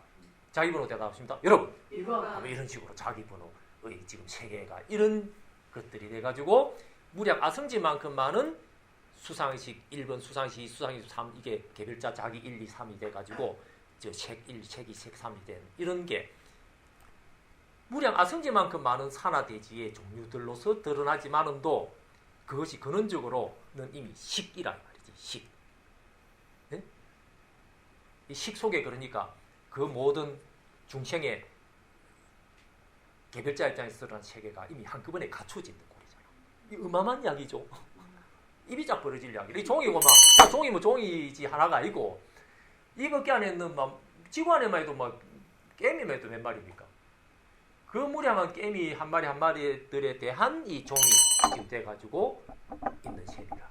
자기 번호 대답하십니다. 여러분, 1번. 이런 식으로 자기 번호의 지금 세계가 이런 것들이 돼가지고 무량 아성지만큼 많은 수상식 1번, 수상식 2, 수상식 3 이게 개별자 자기 1, 2, 3이 돼가지고 색 1, 색 2, 색 3이 된 이런 게 무량 아성지만큼 많은 산화대지의 종류들로서 드러나지만은도 그것이 근원적으로는 이미 식이라 말이지. 식. 네? 이 식 속에 그러니까 그 모든 중생의 개별자 입장에서 드러난 세계가 이미 한꺼번에 갖춰져 있는 꼴이잖아. 이 어마어마한 이야기죠. 입이 쫙 벌어질 이야기. 이 종이고 종이 종이지 하나가 아니고 이밖에 안에는 지구 안에만 해도 게임에만 해도 몇 마리입니까? 그 무량한 게임이 한 마리 한 마리들에 대한 이 종이 지금 돼가지고 있는 셈이라.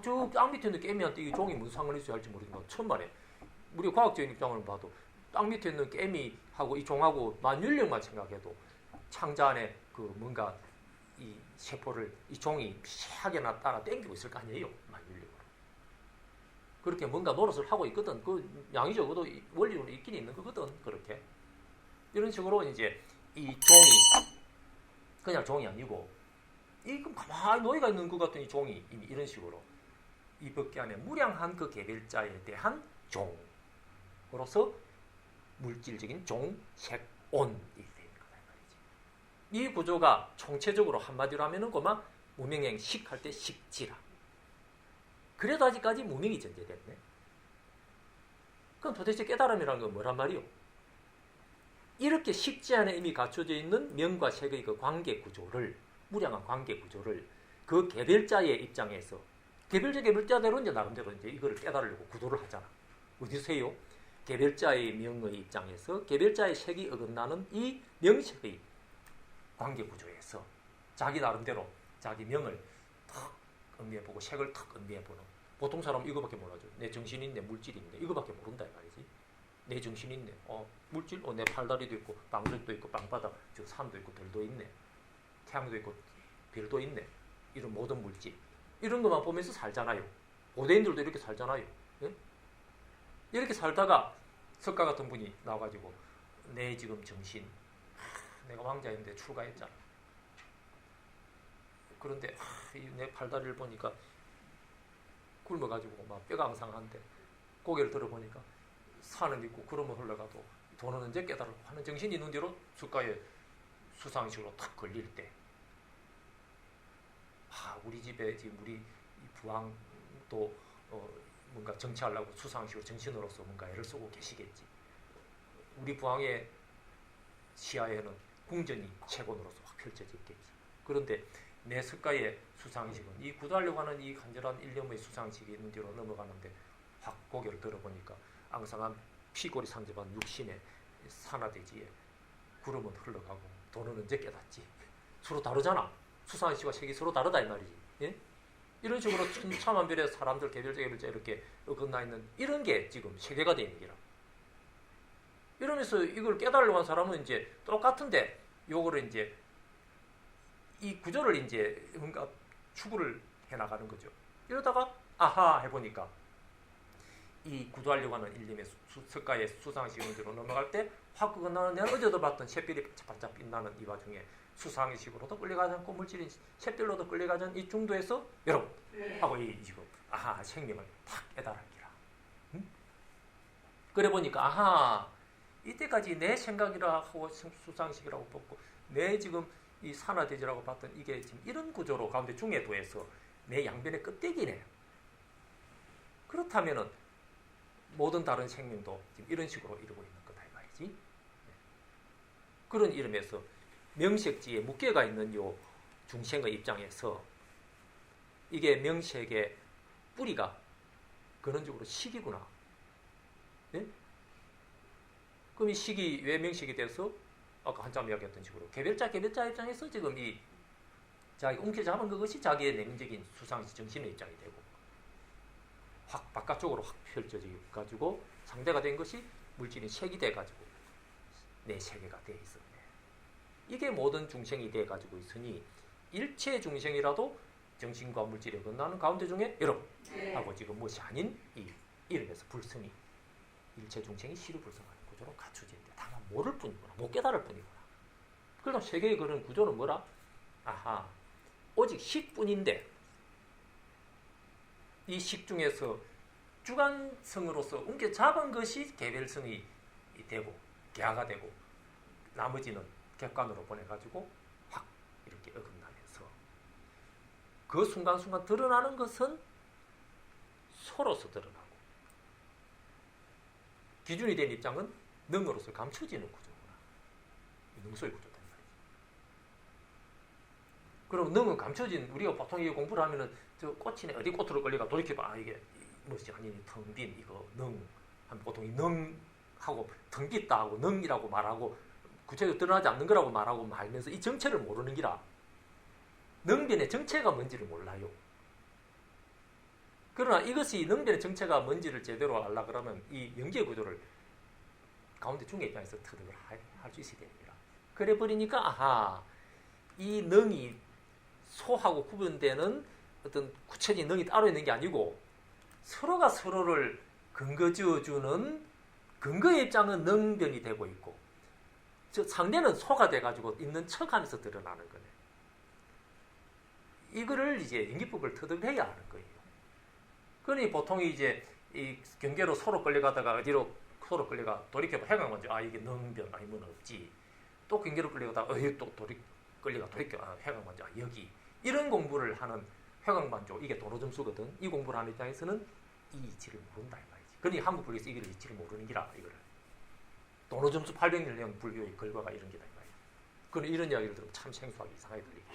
저 땅 밑에 있는 게임이한테 이 종이 무슨 상관이 있어야 할지 모르지만 천만에 우리 과학적인 입장으로 봐도 땅 밑에 있는 게임이하고 이 종하고 만윤력만 생각해도 창자 안에 그 뭔가 이 세포를 이 종이 피하게 따라 당기고 있을 거 아니에요. 만윤력으로. 그렇게 뭔가 노릇을 하고 있거든. 그 양이 적어도 원리로 있긴 있는 거거든. 그렇게. 이런 식으로 이제 이 종이 그냥 종이 아니고 이 가만히 놓여가 있는 것 같은 이 종이 이미 이런 식으로 이 법계 안에 무량한 그 개별자에 대한 종으로서 물질적인 종, 색, 온이 되는 거다 말이지. 이 구조가 총체적으로 한마디로 하면은 그만 무명행 식할 때 식지라. 그래도 아직까지 무명이 전제됐네. 그럼 도대체 깨달음이라는 건 뭐란 말이요? 이렇게 식지 안에 이미 갖춰져 있는 명과 색의 그 관계 구조를, 무량한 관계 구조를 그 개별자의 입장에서 개별자대로 이제 나름대로 이제 이거를 깨달으려고 구도를 하잖아. 어디서 해요? 개별자의 명의 입장에서 개별자의 색이 어긋나는 이 명색의 관계 구조에서 자기 나름대로 자기 명을 탁 음미해보고 색을 탁 음미해보는. 보통 사람은 이거밖에 몰라죠. 내 정신이 있네, 물질이 있네. 이거밖에 모른다 이 말이지. 내 정신이 있네. 물질, 내 팔다리도 있고 방석도 있고 땅바닥, 즉 산도 있고 들도 있네. 태양도 있고 별도 있네. 이런 모든 물질. 이런 것만 보면서 살잖아요. 고대인들도 이렇게 살잖아요. 예? 이렇게 살다가 석가 같은 분이 나와가지고 내 지금 정신, 내가 왕자인데 출가했잖아. 그런데 내 팔다리를 보니까 굶어가지고 막 뼈가 앙상한데 고개를 들어보니까 산은 있고 구름은 흘러가도 돈은 언제 깨달고 하는 정신이 있는 대로 석가의 수상식으로 탁 걸릴 때 우리 집에 지금 우리 부왕도 뭔가 정치하려고 수상식으로 정신으로서 뭔가 애를 쓰고 계시겠지. 우리 부왕의 시야에는 궁전이 채권으로서 확 펼쳐져 있겠지. 그런데 내 석가의 수상식은 이 구도하려고 하는 이 간절한 일념의 수상식이 있는 뒤로 넘어가는데 확 고개를 들어보니까 앙상한 피골이 상접한 육신의 산화대지에 구름은 흘러가고 도는 언제 깨닫지. 서로 다르잖아. 수상식과 색이 서로 다르다 이 말이지. 예? 이런 식으로 천차만별의 사람들 개별적 이렇게 어긋나 있는 이런 게 지금 세계가 되는 기라. 이러면서 이걸 깨달으려고 한 사람은 이제 똑같은데 요거를 이제 이 구조를 이제 뭔가 추구를 해나가는 거죠. 이러다가 아하 해보니까 이 구조하려고 하는 일념의 석가의 수상식 문제로 넘어갈 때 확 그거 나는 내가 어제도 봤던 샛별이 반짝 빛나는 이 와중에 수상식으로도 끌려가지 않고 물질인 샛별로도 끌려가지 않은 이 중도에서 여러분 하고 이 지금 아하 생명을 탁 깨달았기라. 응? 그래 보니까 아하 이때까지 내 생각이라 하고 수상식이라고 뽑고 내 지금 이 산화대지라고 봤던 이게 지금 이런 구조로 가운데 중에도해서 내 양변의 끝대기네. 그렇다면은 모든 다른 생명도 지금 이런 식으로 이루고 있는 거다 이 말이지. 그런 이름에서 명색지에 무게가 있는 요 중생의 입장에서 이게 명색의 뿌리가 근원적으로 식이구나. 네? 그럼 이 식이 왜 명식이 돼서 아까 한참 이야기했던 식으로 개별자 입장에서 지금 이 자기 움켜잡은 그것이 자기의 내면적인 수상식 정신의 입장이 되고 확 바깥쪽으로 확 펼쳐져 가지고 상대가 된 것이 물질인 색이 돼 가지고 내 세계가 돼 있었네. 이게 모든 중생이 돼 가지고 있으니 일체 중생이라도 정신과 물질에 건너는 가운데 중에 여러분 하고 지금 무엇이 아닌 이 이름에서 불성이 일체 중생이 시류불성하는 구조로 갖춰진다. 다만 모를 뿐이구나. 못 깨달을 뿐이구나. 그럼 세계의 그런 구조는 뭐라? 아하, 오직 식뿐인데 이 식 중에서 주관성으로서 움켜잡은 것이 개별성이 되고 개화가 되고 나머지는 객관으로 보내가지고 확 이렇게 어긋나면서 그 순간순간 드러나는 것은 소로서 드러나고 기준이 된 입장은 능으로서 감춰지는 구조구나. 능소의 구조다. 그럼 능은 감춰진 우리가 보통 이 공부를 하면은 저 꽃이네 어디 꽃으로 걸리가 돌이켜봐 이게 뭐지 아니 텅 빈 이거 능 하면 보통 이 능하고 텅 빈다 하고 능이라고 말하고 구체적으로 드러나지 않는 거라고 말하고 말면서 이 정체를 모르는 기라. 능변의 정체가 뭔지를 몰라요. 그러나 이것이 능변의 정체가 뭔지를 제대로 알라 그러면 이 연계 구조를 가운데 중의 입장에서 터득을 할 수 있어야 됩니다. 그래 버리니까 아하 이 능이 소하고 구분되는 어떤 구체적인 능이 따로 있는 게 아니고 서로가 서로를 근거 지어주는 근거의 입장은 능변이 되고 있고 저 상대는 소가 돼가지고 있는 척하면서 드러나는 거네. 이거를 이제 연기법을 터득해야 하는 거예요. 그러니 보통 이제 이 경계로 소로 끌려가다가 어디로 소로 끌려가 돌이켜봐 해강 먼저 아 이게 능변 아니면 없지. 또 경계로 끌려가다가 또 끌려가 돌이켜 해강 먼저 여기 이런 공부를 하는 회광반조 이게 도노점수거든. 이 공부를 하는 입장에서는 이 이치를 모른다 이 말이지. 그러니 한국 불교에서 이걸 이치를 모르는 기라 이거를. 도노점수 800년 불교의 결과가 이런 게다 이 말이야. 그런 이런 이야기를 들으면 참 생소하게 이상하게 들리고.